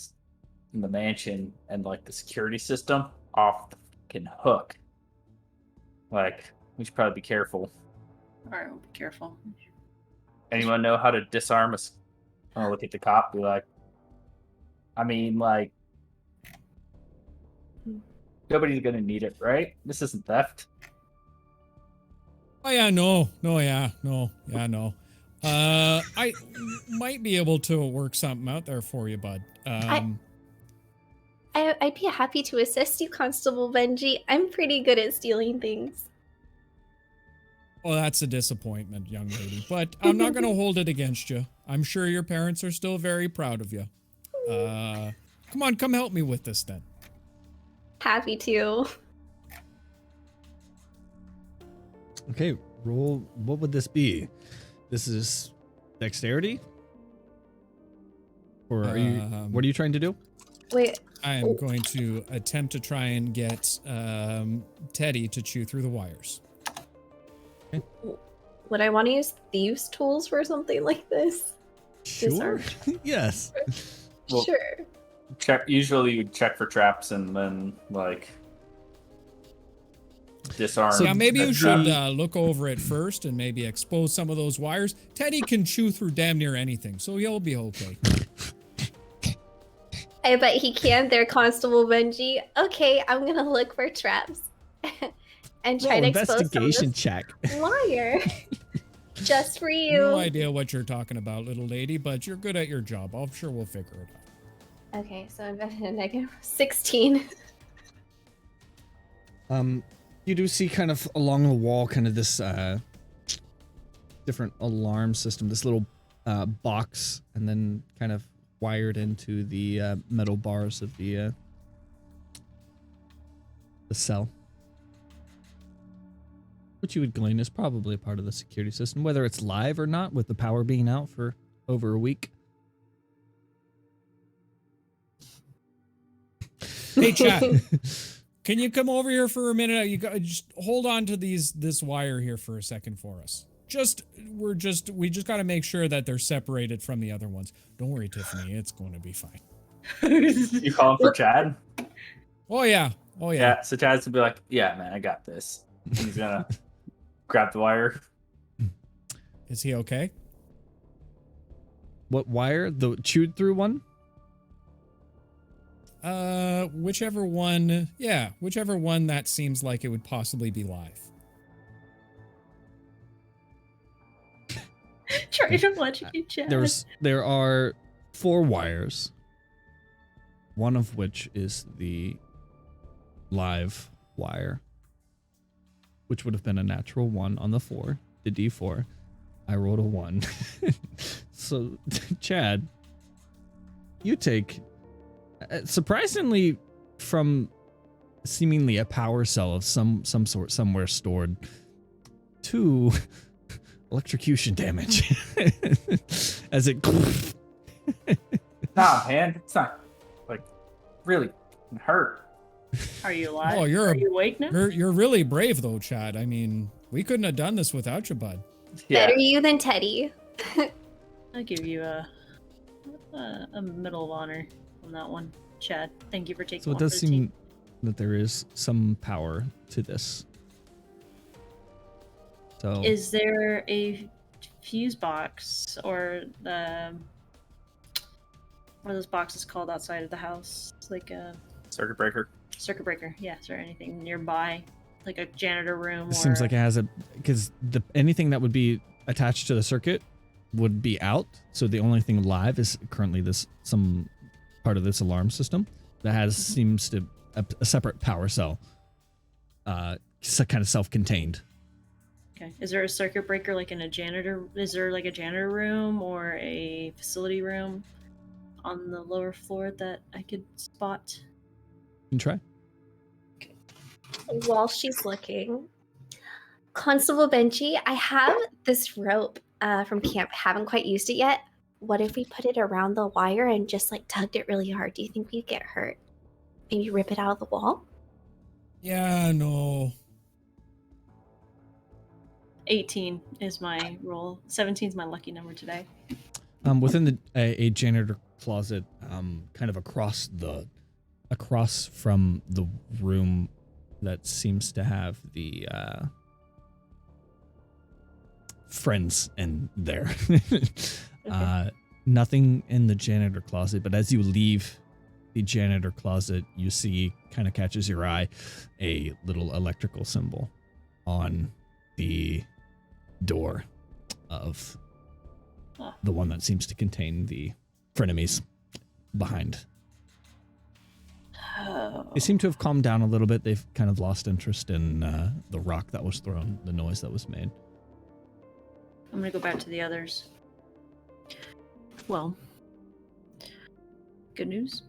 Speaker 2: the mansion, and like the security system off the fucking hook. Like, we should probably be careful.
Speaker 3: Alright, we'll be careful.
Speaker 2: Anyone know how to disarm us? I'm gonna look at the cop, be like, I mean, like, nobody's gonna need it, right? This isn't theft.
Speaker 5: Oh yeah, no. I might be able to work something out there for you, bud.
Speaker 4: I'd be happy to assist you, Constable Benji. I'm pretty good at stealing things.
Speaker 5: Well, that's a disappointment, young lady, but I'm not going to hold it against you. I'm sure your parents are still very proud of you. Come on, come help me with this then.
Speaker 4: Happy to.
Speaker 1: Okay, roll. What would this be? This is dexterity? Or are you, what are you trying to do?
Speaker 4: Wait.
Speaker 5: I am going to attempt to try and get Teddy to chew through the wires.
Speaker 1: Okay.
Speaker 4: Would I want to use thieves' tools for something like this?
Speaker 1: Sure. Yes.
Speaker 2: Well,
Speaker 4: Sure.
Speaker 2: Usually you check for traps and then like disarm.
Speaker 5: So yeah, maybe you should look over it first and maybe expose some of those wires. Teddy can chew through damn near anything, so he'll be okay.
Speaker 4: I bet he can there, Constable Benji. Okay, I'm gonna look for traps. And try to expose
Speaker 1: investigation check.
Speaker 4: Wire. Just for you.
Speaker 5: No idea what you're talking about, little lady, but you're good at your job. I'm sure we'll figure it out.
Speaker 4: Okay, so I'm at a negative 16.
Speaker 1: You do see kind of along the wall kind of this different alarm system, this little box, and then kind of wired into the metal bars of the cell. which you would glean is probably a part of the security system, whether it's live or not, with the power being out for over a week.
Speaker 5: Hey, chat. Can you come over here for a minute? You got, just hold on to this wire here for a second for us. We just got to make sure that they're separated from the other ones. Don't worry, Tiffany. It's going to be fine.
Speaker 2: You calling for Chad?
Speaker 5: Oh yeah.
Speaker 2: Yeah. So Chad's gonna be like, "Yeah, man, I got this." He's gonna grab the wire.
Speaker 5: Is he okay?
Speaker 1: What wire? The chewed through one?
Speaker 5: Whichever one. Yeah, whichever one that seems like it would possibly be live.
Speaker 3: Trying to watch you, Chad.
Speaker 1: There are 4 wires, one of which is the live wire, which would have been a natural 1 on the 4, the D4. I rolled a 1. So, Chad, you take, surprisingly, from seemingly a power cell of some sort somewhere stored, 2 electrocution damage as it.
Speaker 2: Nah, man, it's not like really hurt.
Speaker 3: Are you alive?
Speaker 5: Oh,
Speaker 3: Are you awake now?
Speaker 5: You're really brave though, Chad. I mean, we couldn't have done this without you, bud.
Speaker 2: Yeah.
Speaker 4: Better you than Teddy.
Speaker 3: I'll give you a Medal of Honor on that one, Chad. Thank you for taking.
Speaker 1: So it does seem that there is some power to this. So
Speaker 3: Is there a fuse box or what are those boxes called outside of the house? It's like a
Speaker 2: Circuit breaker.
Speaker 3: circuit breaker. Yeah, is there anything nearby, like a janitor room?
Speaker 1: it seems like it has because anything that would be attached to the circuit would be out. So the only thing live is currently some part of this alarm system that has seems to a separate power cell, kind of self-contained.
Speaker 3: Okay. Is there a circuit breaker like in a janitor? Is there like a janitor room or a facility room on the lower floor that I could spot?
Speaker 1: You can try.
Speaker 4: While she's looking, Constable Benji, I have this rope from camp. Haven't quite used it yet. What if we put it around the wire and just like tugged it really hard? Do you think we'd get hurt? Maybe rip it out of the wall?
Speaker 5: Yeah, no.
Speaker 3: 18 is my roll. 17 is my lucky number today.
Speaker 1: Within a janitor closet, kind of across from the room that seems to have the friends in there. Nothing in the janitor closet, but as you leave the janitor closet, you see, kind of catches your eye, a little electrical symbol on the door of the one that seems to contain the frenemies behind.
Speaker 3: Oh.
Speaker 1: They seem to have calmed down a little bit. They've kind of lost interest in the rock that was thrown, the noise that was made.
Speaker 3: I'm gonna go back to the others. Well, good news.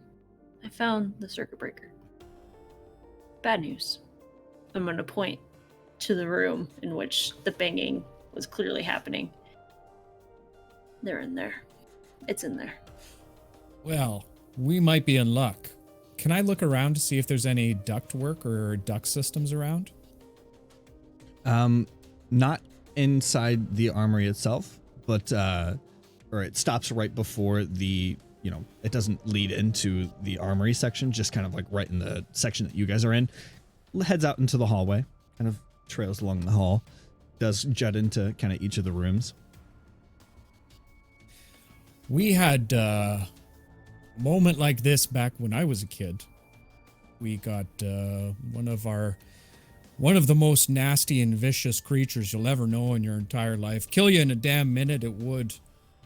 Speaker 3: I found the circuit breaker. Bad news. I'm gonna point to the room in which the banging was clearly happening. They're in there. It's in there.
Speaker 5: Well, we might be in luck. Can I look around to see if there's any duct work or duct systems around?
Speaker 1: Not inside the armory itself, but or it stops right before the, it doesn't lead into the armory section, just kind of like right in the section that you guys are in. Heads out into the hallway, kind of trails along the hall, does jut into kind of each of the rooms.
Speaker 5: We had a moment like this back when I was a kid. We got one of the most nasty and vicious creatures you'll ever know in your entire life. Kill you in a damn minute, it would.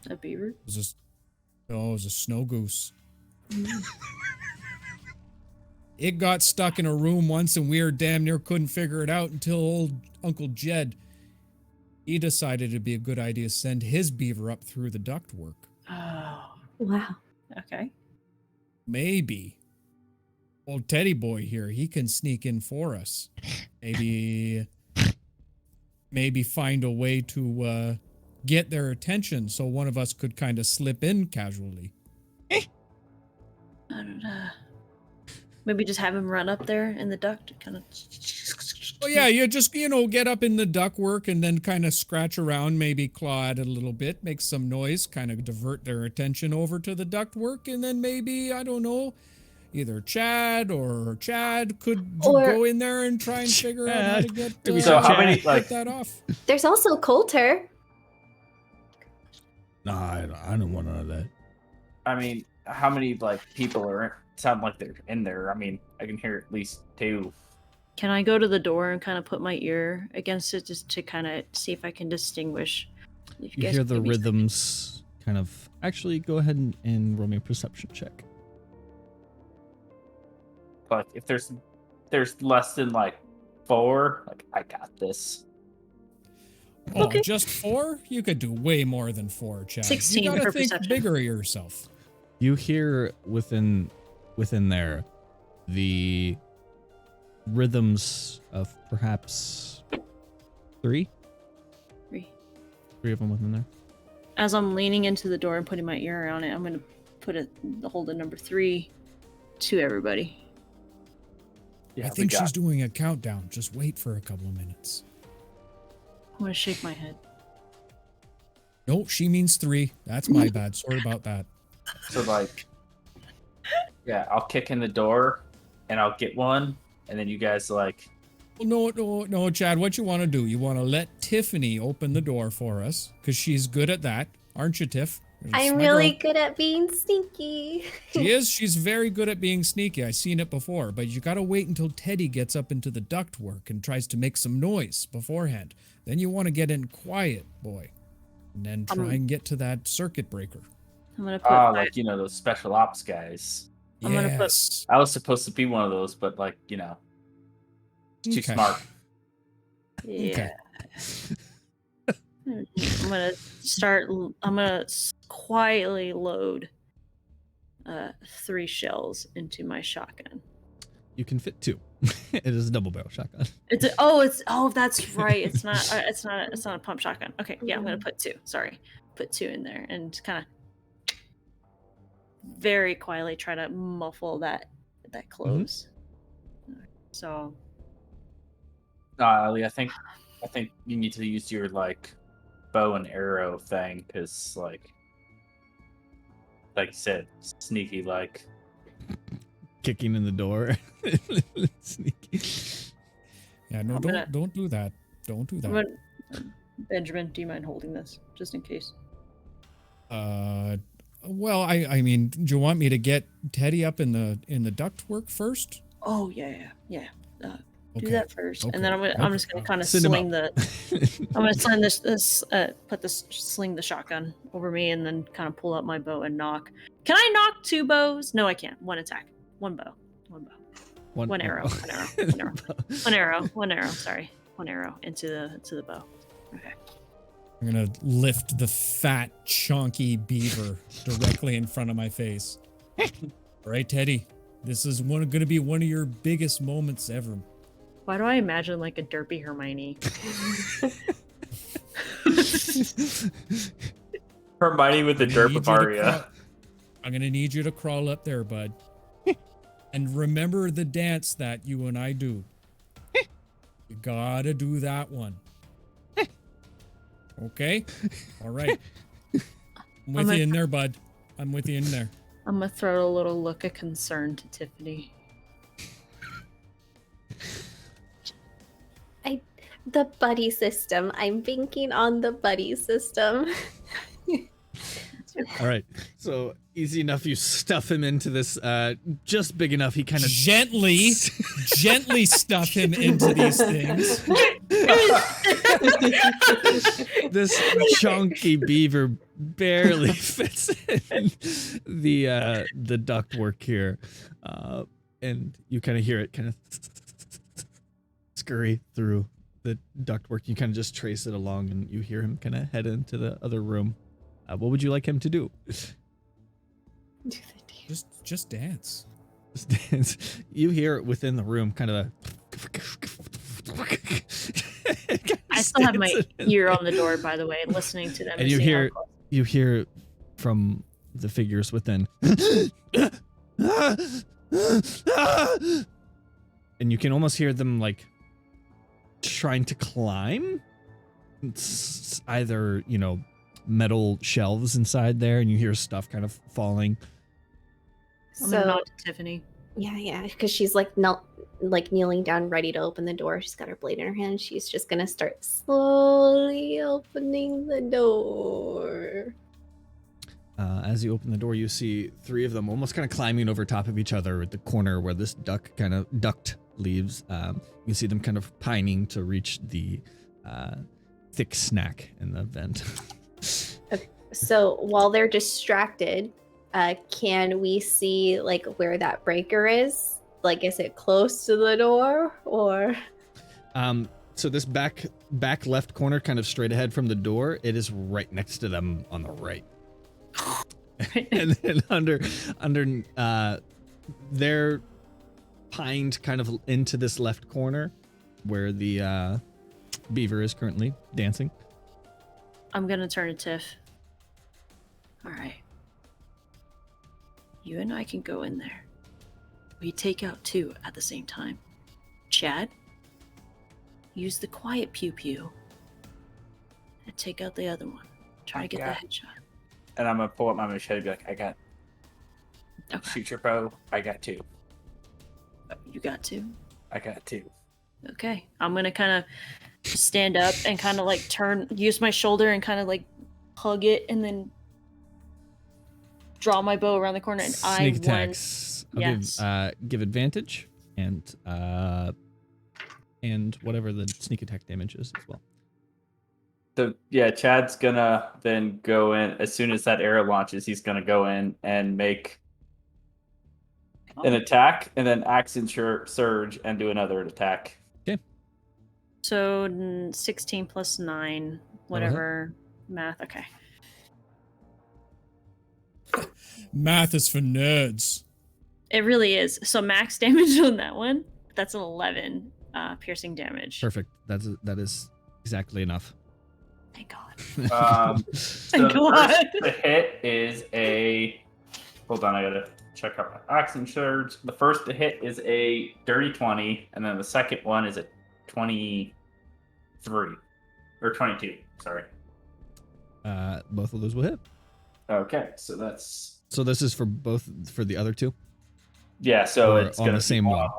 Speaker 3: A beaver?
Speaker 5: It was a snow goose. It got stuck in a room once and we were damn near couldn't figure it out until old Uncle Jed, he decided it'd be a good idea to send his beaver up through the ductwork.
Speaker 3: Oh.
Speaker 4: Wow.
Speaker 3: Okay.
Speaker 5: Maybe old Teddy boy here, he can sneak in for us. Maybe maybe find a way to get their attention so one of us could kind of slip in casually.
Speaker 3: I don't know. Maybe just have him run up there in the duct, kind of.
Speaker 5: Oh yeah, you just, get up in the ductwork and then kind of scratch around, maybe claw at it a little bit, make some noise, kind of divert their attention over to the ductwork, and then maybe, I don't know, either Chad could go in there and try and figure out how to get
Speaker 2: So how many,
Speaker 5: get that off.
Speaker 4: There's also Coulter.
Speaker 1: No, I don't want none of that.
Speaker 2: I mean, how many people are sound like they're in there? I mean, I can hear at least 2.
Speaker 3: Can I go to the door and kind of put my ear against it just to kind of see if I can distinguish? If
Speaker 1: You
Speaker 3: guys
Speaker 1: hear
Speaker 3: could
Speaker 1: the
Speaker 3: maybe-
Speaker 1: rhythms kind of. Actually, go ahead and roll me a perception check.
Speaker 2: But if there's less than 4, I got this.
Speaker 5: Oh,
Speaker 3: Okay.
Speaker 5: just 4? You could do way more than 4, Chad.
Speaker 3: 16
Speaker 5: you gotta
Speaker 3: for
Speaker 5: think
Speaker 3: perception.
Speaker 5: bigger of yourself.
Speaker 1: You hear within there the rhythms of perhaps 3 of them within there.
Speaker 3: As I'm leaning into the door and putting my ear around it, I'm gonna hold the number 3 to everybody.
Speaker 2: Yeah,
Speaker 5: I think she's doing a countdown. Just wait for a couple of minutes.
Speaker 3: I'm gonna shake my head.
Speaker 5: No, she means 3. That's my bad. Sorry about that.
Speaker 2: So yeah, I'll kick in the door and I'll get one, and then you guys
Speaker 5: No, Chad, what you want to do, you want to let Tiffany open the door for us, because she's good at that. Aren't you, Tiff? That's
Speaker 4: I'm
Speaker 5: my
Speaker 4: really
Speaker 5: girl.
Speaker 4: good at being sneaky.
Speaker 5: She is. She's very good at being sneaky. I've seen it before. But you got to wait until Teddy gets up into the ductwork and tries to make some noise beforehand. Then you want to get in quiet, boy. And then try and get to that circuit breaker.
Speaker 3: I'm gonna put
Speaker 2: those special ops guys.
Speaker 3: I'm gonna put-
Speaker 5: Yes.
Speaker 2: I was supposed to be one of those, but too
Speaker 5: Okay.
Speaker 2: smart.
Speaker 3: yeah. I'm gonna quietly load 3 shells into my shotgun.
Speaker 1: You can fit 2. It is a double barrel shotgun.
Speaker 3: That's right. It's not a pump shotgun. Okay, yeah, I'm gonna put 2. Sorry, put 2 in there and kind of very quietly try to muffle that close. So
Speaker 2: Ali, I think you need to use your bow and arrow thing, because like you said, sneaky
Speaker 1: Kicking in the door. Sneaky.
Speaker 5: Yeah, no, don't do that. Don't do that.
Speaker 3: Benjamin, do you mind holding this just in case?
Speaker 5: Well, I mean, do you want me to get Teddy up in the ductworut first?
Speaker 3: Oh yeah. Do
Speaker 5: Okay.
Speaker 3: that first,
Speaker 5: Okay.
Speaker 3: and then I'm just gonna kind of
Speaker 1: Send him
Speaker 3: sling
Speaker 1: up.
Speaker 3: I'm gonna sling the shotgun over me, and then kind of pull out my bow and knock. Can I knock 2 bows? No, I can't. 1 attack, 1 bow, 1 bow, one arrow, one arrow. Sorry, 1 arrow into the bow. Okay.
Speaker 5: I'm gonna lift the fat, chonky beaver directly in front of my face. All right, Teddy, this is gonna be one of your biggest moments ever.
Speaker 3: Why do I imagine like a derpy Hermione?
Speaker 2: Hermione with the derp of Aria.
Speaker 5: I'm gonna need you to crawl up there, bud. And remember the dance that you and I do. You gotta do that one. Okay? All right. I'm with you in there, bud. I'm with you in there.
Speaker 3: I'm gonna throw a little look of concern to Tiffany.
Speaker 4: The buddy system. I'm banking on the buddy system.
Speaker 1: All right. So easy enough. You stuff him into this, just big enough. He kind of
Speaker 5: Gently stuff him into these things.
Speaker 1: this chunky beaver barely fits in the ductwork here, and you kind of hear it kind of scurry through the ductwork. You kind of just trace it along, and you hear him kind of head into the other room. What would you like him to do?
Speaker 5: Just dance.
Speaker 1: Just dance. You hear it within the room, kind of a.
Speaker 3: still have my
Speaker 1: dancing.
Speaker 3: ear on the door, by the way, listening to them.
Speaker 1: And you
Speaker 3: seeing how
Speaker 1: hear
Speaker 3: close-
Speaker 1: you hear from the figures within. And you can almost hear them like trying to climb. It's either, metal shelves inside there, and you hear stuff kind of falling.
Speaker 3: I'm gonna
Speaker 4: So
Speaker 3: nod to Tiffany.
Speaker 4: yeah, because she's like kneeling down, ready to open the door. She's got her blade in her hand. She's just gonna start slowly opening the door.
Speaker 1: As you open the door, you see three of them almost kind of climbing over top of each other at the corner where this duct leaves. You can see them kind of pining to reach the thick snack in the vent.
Speaker 4: So while they're distracted, can we see like where that breaker is? Like, is it close to the door or?
Speaker 1: So this back left corner, kind of straight ahead from the door, it is right next to them on the right. And then under they're pined kind of into this left corner where the beaver is currently dancing.
Speaker 3: I'm gonna turn to Tiff. All right. You and I can go in there. We take out two at the same time. Chad, use the quiet pew pew and take out the other one. Try to get the headshot.
Speaker 2: And I'm gonna pull up my machete and be like, I got
Speaker 3: Okay.
Speaker 2: shoot your bow. I got two.
Speaker 3: You got two?
Speaker 2: I got two.
Speaker 3: Okay. I'm gonna kind of stand up and kind of like use my shoulder and kind of like hug it and then draw my bow around the corner and
Speaker 1: Sneak attacks. I'll
Speaker 3: Yes.
Speaker 1: give advantage and whatever the sneak attack damage is as well.
Speaker 2: Chad's gonna then go in as soon as that arrow launches. He's gonna go in and make an attack, and then action surge and do another attack.
Speaker 3: So 16 plus 9, whatever math. Okay.
Speaker 5: Math is for nerds.
Speaker 3: It really is. So max damage on that one. That's an 11 piercing damage.
Speaker 1: Perfect. That is exactly enough.
Speaker 3: Thank God.
Speaker 2: So
Speaker 3: Thank God.
Speaker 2: the hit is a. Hold on, I gotta check out my action surge. The first hit is a dirty 20, and then the second one is a 23 or 22. Sorry.
Speaker 1: Both of those will hit.
Speaker 2: Okay, so that's
Speaker 1: So this is for the other two.
Speaker 2: So
Speaker 1: Or
Speaker 2: it's
Speaker 1: on
Speaker 2: gonna
Speaker 1: the same
Speaker 2: be
Speaker 1: one.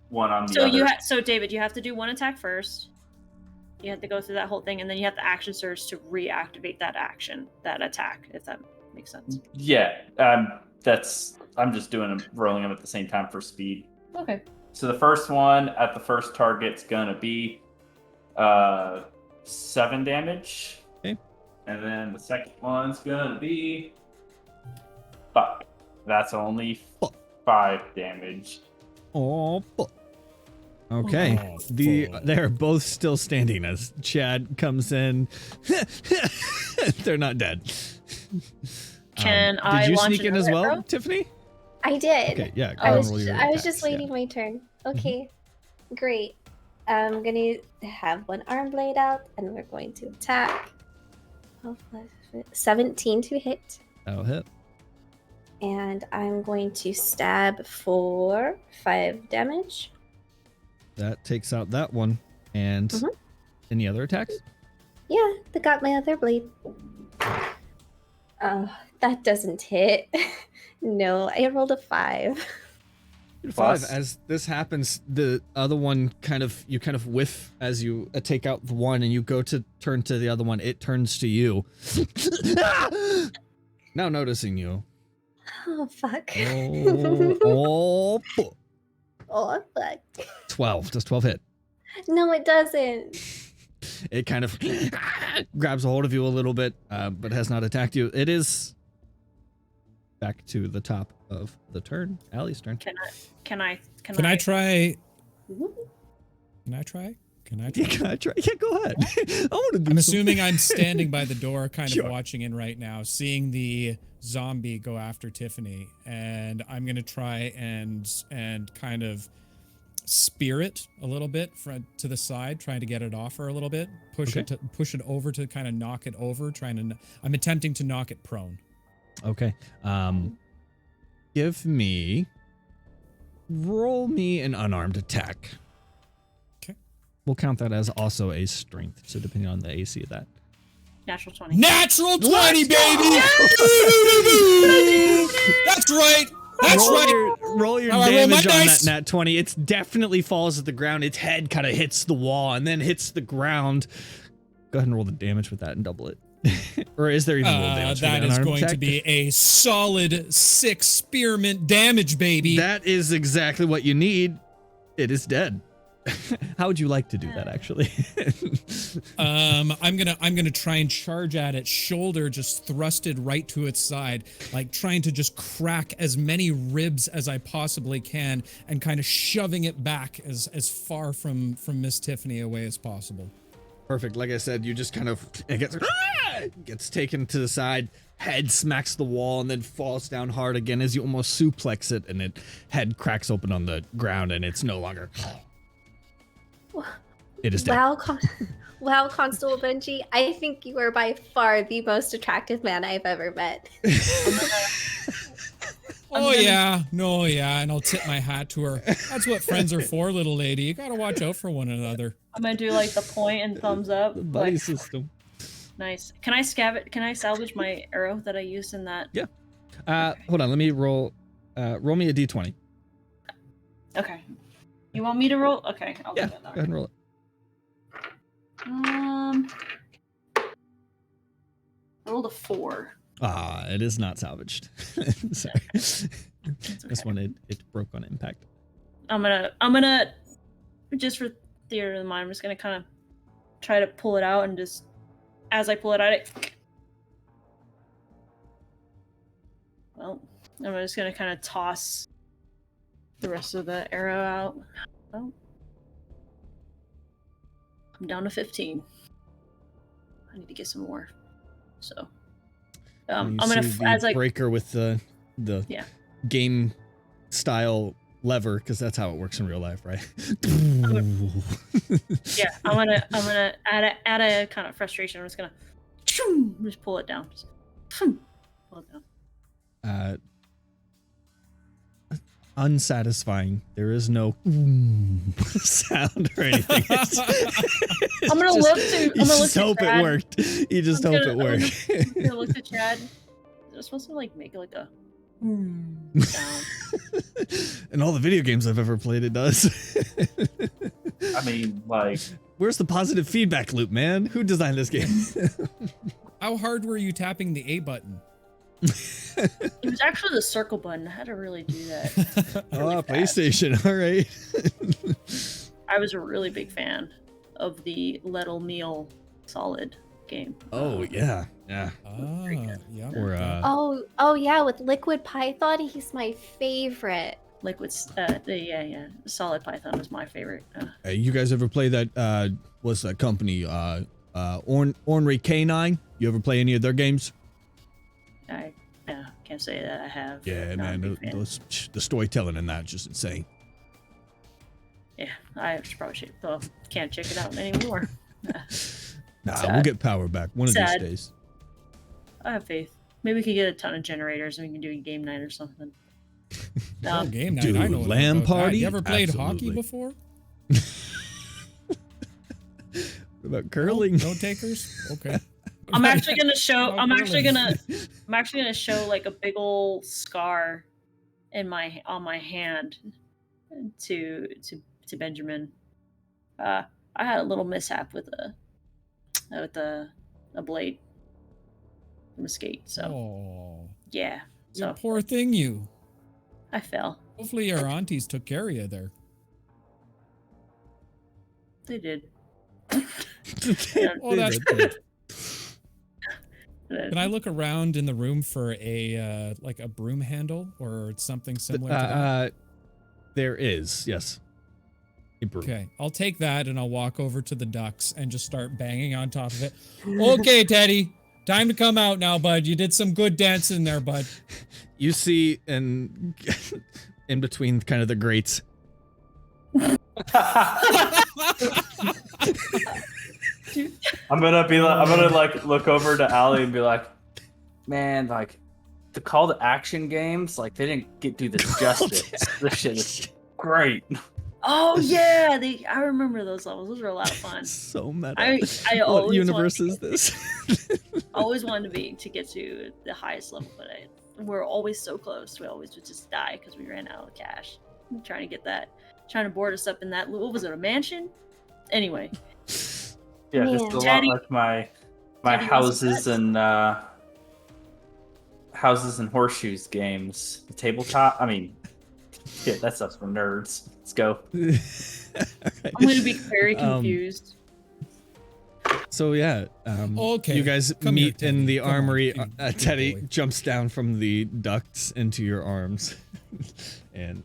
Speaker 2: one on the
Speaker 3: So
Speaker 2: other.
Speaker 3: so David, you have to do one attack first. You have to go through that whole thing, and then you have the action surge to reactivate that attack, if that makes sense.
Speaker 2: Yeah, I'm just rolling them at the same time for speed.
Speaker 3: Okay.
Speaker 2: So the first one at the first target's gonna be 7 damage.
Speaker 1: Okay.
Speaker 2: And then the second one's gonna be 5. That's only 5 damage.
Speaker 1: Oh, okay.
Speaker 5: Oh,
Speaker 1: They're both still standing as Chad comes in. They're not dead.
Speaker 3: Can I
Speaker 1: Did you
Speaker 3: launch
Speaker 1: sneak in as
Speaker 3: another
Speaker 1: well,
Speaker 3: arrow?
Speaker 1: Tiffany?
Speaker 4: I did.
Speaker 1: Okay, yeah. go
Speaker 4: I
Speaker 1: and
Speaker 4: was
Speaker 1: roll your
Speaker 4: I was
Speaker 1: attacks,
Speaker 4: just
Speaker 1: yeah.
Speaker 4: waiting my turn. Okay, great. I'm gonna have one arm blade out, and we're going to attack. 17 to hit,
Speaker 1: That'll hit.
Speaker 4: and I'm going to stab for 5 damage.
Speaker 1: That takes out that one. And
Speaker 4: Mhm.
Speaker 1: any other attacks?
Speaker 4: Yeah, I got my other blade. Oh, that doesn't hit. No, I rolled a 5.
Speaker 1: 5.
Speaker 2: Plus.
Speaker 1: As this happens, the other one you kind of whiff as you take out the one and you go to turn to the other one. It turns to you. Now noticing you.
Speaker 4: Oh, fuck.
Speaker 1: Oh, fuck.
Speaker 4: Oh, fuck.
Speaker 1: 12. Does 12 hit?
Speaker 4: No, it doesn't.
Speaker 1: It kind of grabs a hold of you a little bit, but has not attacked you. It is back to the top of the turn. Allie's turn.
Speaker 3: Can I
Speaker 5: Can I try?
Speaker 4: Mhm.
Speaker 5: Can I try? Can I
Speaker 1: Yeah,
Speaker 5: try?
Speaker 1: can I try? Yeah, go ahead. I want to do
Speaker 5: I'm
Speaker 1: something.
Speaker 5: assuming I'm standing by the door, kind
Speaker 1: Sure.
Speaker 5: of watching in right now, seeing the zombie go after Tiffany, and I'm gonna try and kind of spear it a little bit to the side, trying to get it off her a little bit. Push it over to kind of knock it over. I'm attempting to knock it prone.
Speaker 1: Okay. Roll me an unarmed attack.
Speaker 5: Okay.
Speaker 1: We'll count that as also a strength, so depending on the AC of that.
Speaker 3: Natural 20.
Speaker 5: Natural 20, baby! That's right. That's right.
Speaker 1: Roll your damage on that nat 20. It definitely falls at the ground. Its head kind of hits the wall and then hits the ground. Go ahead and roll the damage with that and double it. Or is there even roll damage?
Speaker 5: That is going to be a solid 6 spearmint damage, baby.
Speaker 1: That is exactly what you need. It is dead. How would you like to do that, actually?
Speaker 5: I'm gonna try and charge at its shoulder, just thrusted right to its side, like trying to just crack as many ribs as I possibly can, and kind of shoving it back as far from Miss Tiffany away as possible.
Speaker 1: Perfect. Like I said, you just kind of gets taken to the side, head smacks the wall, and then falls down hard again as you almost suplex it, and it head cracks open on the ground, and it's no longer. It is dead.
Speaker 4: Wow, Constable Benji, I think you are by far the most attractive man I've ever met.
Speaker 5: And I'll tip my hat to her. That's what friends are for, little lady. You gotta watch out for one another.
Speaker 3: I'm gonna do like the point and thumbs up.
Speaker 1: The buddy system.
Speaker 3: Nice. Can I Can I salvage my arrow that I used in that?
Speaker 1: Yeah. Hold on. Let me roll. Roll me a d20.
Speaker 3: Okay. You want me to roll? Okay, I'll
Speaker 1: do
Speaker 3: that.
Speaker 1: Go ahead and roll it.
Speaker 3: I rolled a 4.
Speaker 1: It is not salvaged. Sorry. This one it broke on impact.
Speaker 3: I'm gonna just for theater of the mind, I'm just gonna kind of try to pull it out, and just as I pull it out, well, I'm just gonna kind of toss the rest of the arrow out. Oh. I'm down to 15. I need to get some more. So, I'm gonna as I
Speaker 1: breaker with the game style lever, because that's how it works in real life, right?
Speaker 3: I'm gonna add a kind of frustration. I'm just gonna just pull it down. Pull it down.
Speaker 1: Unsatisfying. There is no sound or anything.
Speaker 3: I'm gonna look to. I'm gonna look to
Speaker 1: hope
Speaker 3: Chad.
Speaker 1: It worked. You just hope it worked.
Speaker 3: I'm gonna look to Chad. They're supposed to like make like a sound.
Speaker 1: In all the video games I've ever played, it does.
Speaker 2: I mean, like,
Speaker 1: where's the positive feedback loop, man? Who designed this game?
Speaker 5: How hard were you tapping the A button?
Speaker 3: It was actually the circle button. I had to really do that. Really
Speaker 1: PlayStation. All right.
Speaker 3: I was a really big fan of the Let'll Meal Solid game.
Speaker 1: Oh yeah.
Speaker 5: Yeah.
Speaker 1: Or
Speaker 4: oh yeah, with Liquid Python, he's my favorite.
Speaker 3: Solid Python was my favorite.
Speaker 1: You guys ever play that? What's that company? Ornery K9. You ever play any of their games?
Speaker 3: I can't say that I have.
Speaker 1: Yeah, man, the storytelling in that is just insane.
Speaker 3: Yeah, I probably should. Well, can't check it out anymore.
Speaker 1: We'll get power back one of these days.
Speaker 3: I have faith. Maybe we could get a ton of generators and we can do a game night or something.
Speaker 5: Game night.
Speaker 1: Dude,
Speaker 5: I know
Speaker 1: LAN party.
Speaker 5: You ever played
Speaker 1: Absolutely.
Speaker 5: hockey before?
Speaker 1: What about curling?
Speaker 5: No takers. Okay.
Speaker 3: I'm actually gonna show. I'm actually gonna show like a big old scar on my hand to Benjamin. I had a little mishap with a blade from a skate. So yeah. So
Speaker 5: You poor thing, you.
Speaker 3: I fell.
Speaker 5: Hopefully your aunties took care of you there.
Speaker 3: They did.
Speaker 5: Oh, that's good. Can I look around in the room for a like a broom handle or something similar to that?
Speaker 1: There is, yes. A broom.
Speaker 5: Okay, I'll take that and I'll walk over to the ducks and just start banging on top of it. Okay, Teddy, time to come out now, bud. You did some good dancing there, bud.
Speaker 1: You see, in between kind of the grates,
Speaker 2: I'm gonna like look over to Allie and be like, man, like the call to action games, like they didn't do this justice. This shit is great.
Speaker 3: Oh yeah, I remember those levels. Those were a lot of fun.
Speaker 1: So meta.
Speaker 3: I
Speaker 1: What
Speaker 3: always
Speaker 1: universe
Speaker 3: wanted
Speaker 1: is this?
Speaker 3: always wanted to get to the highest level, but we're always so close. We always would just die because we ran out of cash. I'm trying to board us up in that. What was it? A mansion? Anyway.
Speaker 2: Yeah,
Speaker 4: Man.
Speaker 2: this is a lot
Speaker 3: Teddy-
Speaker 2: like my
Speaker 3: Teddy wants some
Speaker 2: houses and horseshoes games. The tabletop. I mean, shit, that stuff's for nerds. Let's go.
Speaker 1: Alright.
Speaker 3: I'm going to be very confused.
Speaker 1: So yeah,
Speaker 5: Okay,
Speaker 1: you guys
Speaker 5: come here,
Speaker 1: meet in
Speaker 5: Teddy.
Speaker 1: the
Speaker 5: Come on,
Speaker 1: armory.
Speaker 5: big
Speaker 1: Teddy
Speaker 5: boy.
Speaker 1: jumps down from the ducts into your arms, and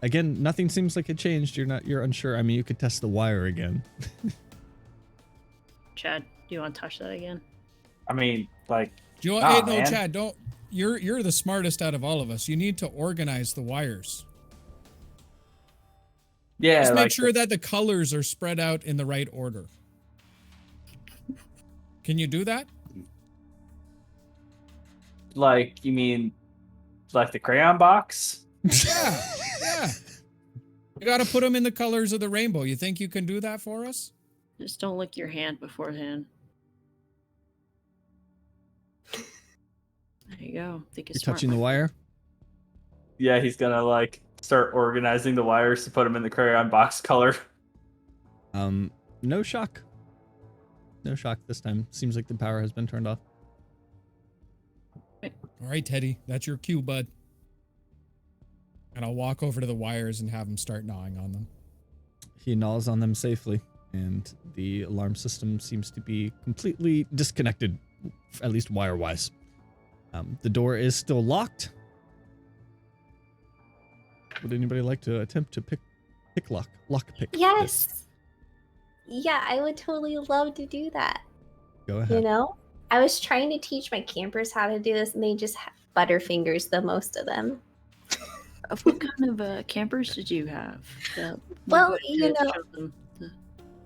Speaker 1: again, nothing seems like it changed. You're unsure. I mean, you could test the wire again.
Speaker 3: Chad, do you want to touch that again?
Speaker 2: I mean, like,
Speaker 5: Do you want,
Speaker 2: Nah,
Speaker 5: hey, no,
Speaker 2: man.
Speaker 5: Chad, don't. You're the smartest out of all of us. You need to organize the wires.
Speaker 2: yeah,
Speaker 5: Just make
Speaker 2: like
Speaker 5: sure that the colors are spread out in the right order. Can you do that?
Speaker 2: like you mean like the crayon box?
Speaker 5: Yeah, yeah. You got to put them in the colors of the rainbow. You think you can do that for us?
Speaker 3: Just don't lick your hand beforehand. There you go. I think
Speaker 1: You're
Speaker 3: it's smart,
Speaker 1: touching the
Speaker 3: my
Speaker 1: wire.
Speaker 2: Yeah, he's gonna like start organizing the wires to put them in the crayon box color.
Speaker 1: No shock. No shock this time. Seems like the power has been turned off.
Speaker 5: All right, Teddy, that's your cue, bud. And I'll walk over to the wires and have him start gnawing on them.
Speaker 1: He gnaws on them safely, and the alarm system seems to be completely disconnected, at least wire-wise. The door is still locked. Would anybody like to attempt to lockpick?
Speaker 4: Yes.
Speaker 1: this?
Speaker 4: Yeah, I would totally love to do that.
Speaker 1: Go ahead.
Speaker 4: You know, I was trying to teach my campers how to do this, and they just have butterfingers, the most of them.
Speaker 3: What kind of campers did you have?
Speaker 4: Well,
Speaker 3: What
Speaker 4: you
Speaker 3: did
Speaker 4: know,
Speaker 3: show them?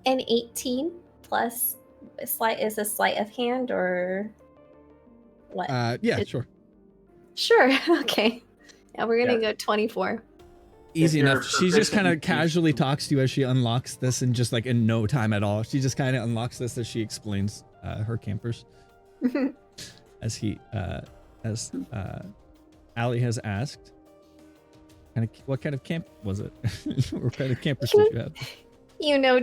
Speaker 4: An 18 plus a sleight of hand, or what?
Speaker 1: Yeah,
Speaker 3: It-
Speaker 1: sure.
Speaker 4: Sure. Okay. Yeah, we're gonna
Speaker 2: Yeah.
Speaker 4: go 24.
Speaker 1: Easy
Speaker 2: If you're
Speaker 1: enough. She just kind of
Speaker 2: proficient,
Speaker 1: casually talks to you as she unlocks this, and just like in no time at all, she just kind of unlocks this as she explains her campers. As Allie has asked, what kind of camp was it? What kind of campers did you have?
Speaker 4: You know,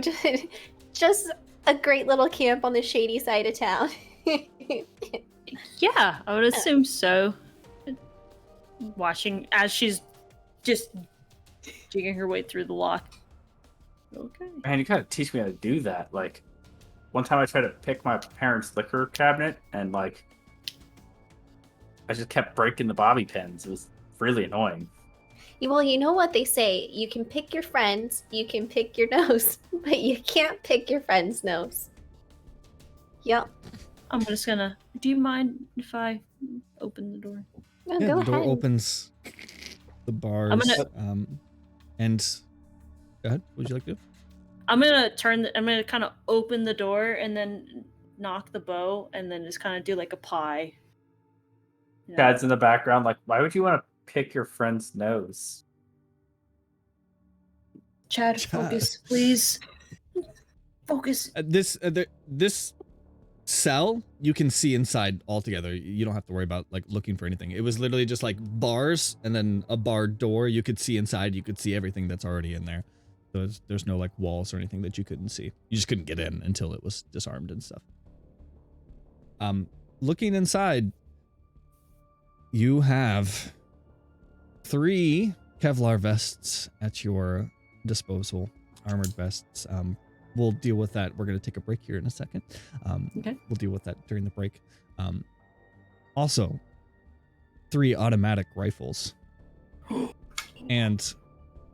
Speaker 4: just a great little camp on the shady side of town.
Speaker 3: Yeah, I would assume so. Watching as she's just jigging her way through the lock. Okay.
Speaker 2: Man, you gotta teach me how to do that. Like, one time I tried to pick my parents' liquor cabinet, and like, I just kept breaking the bobby pins. It was really annoying.
Speaker 4: Well, you know what they say. You can pick your friends, you can pick your nose, but you can't pick your friend's nose. Yep.
Speaker 3: I'm just gonna. Do you mind if I open the door?
Speaker 4: No,
Speaker 1: Yeah,
Speaker 4: go
Speaker 1: the door
Speaker 4: ahead.
Speaker 1: opens. The bars. And go ahead. What would you like to do?
Speaker 3: I'm gonna I'm gonna kind of open the door and then knock the bow and then just kind of do like a pie. You know?
Speaker 2: Dad's in the background, like, why would you want to pick your friend's nose?
Speaker 3: Chad, focus, please. Focus.
Speaker 1: This cell you can see inside altogether. You don't have to worry about like looking for anything. It was literally just like bars and then a bar door. You could see inside. You could see everything that's already in there. So there's no like walls or anything that you couldn't see. You just couldn't get in until it was disarmed and stuff. Looking inside, you have 3 Kevlar vests at your disposal, armored vests. We'll deal with that. We're going to take a break here in a second.
Speaker 3: Okay.
Speaker 1: We'll deal with that during the break. Also, 3 automatic rifles and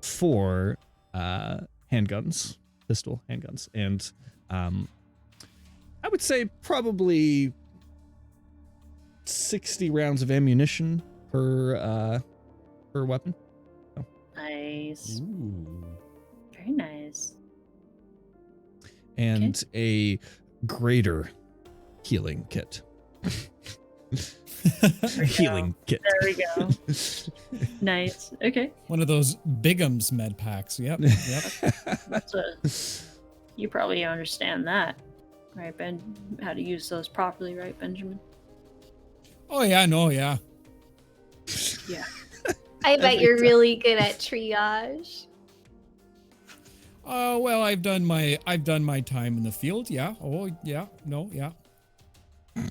Speaker 1: 4 handguns, pistol handguns, and I would say probably 60 rounds of ammunition per weapon.
Speaker 3: Nice.
Speaker 1: Ooh.
Speaker 3: Very nice.
Speaker 1: And a greater healing kit. Healing kit.
Speaker 3: There we go. Nice. Okay.
Speaker 5: One of those Bigham's med packs. Yep. Yep.
Speaker 3: That's you probably understand that, right, Ben? How to use those properly, right, Benjamin?
Speaker 5: Oh yeah, no, yeah.
Speaker 3: Yeah.
Speaker 4: I bet you're really good at triage.
Speaker 5: Well, I've done my time in the field. Yeah. Oh yeah. No. Yeah.
Speaker 3: I'm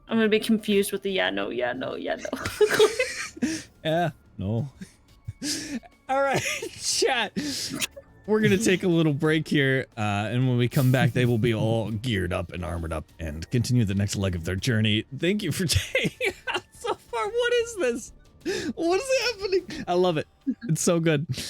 Speaker 3: gonna be confused with the yeah, no.
Speaker 1: Yeah, no. All right, chat. We're going to take a little break here, and when we come back, they will be all geared up and armored up and continue the next leg of their journey. Thank you for taking out so far. What is this? What is happening? I love it. It's so good.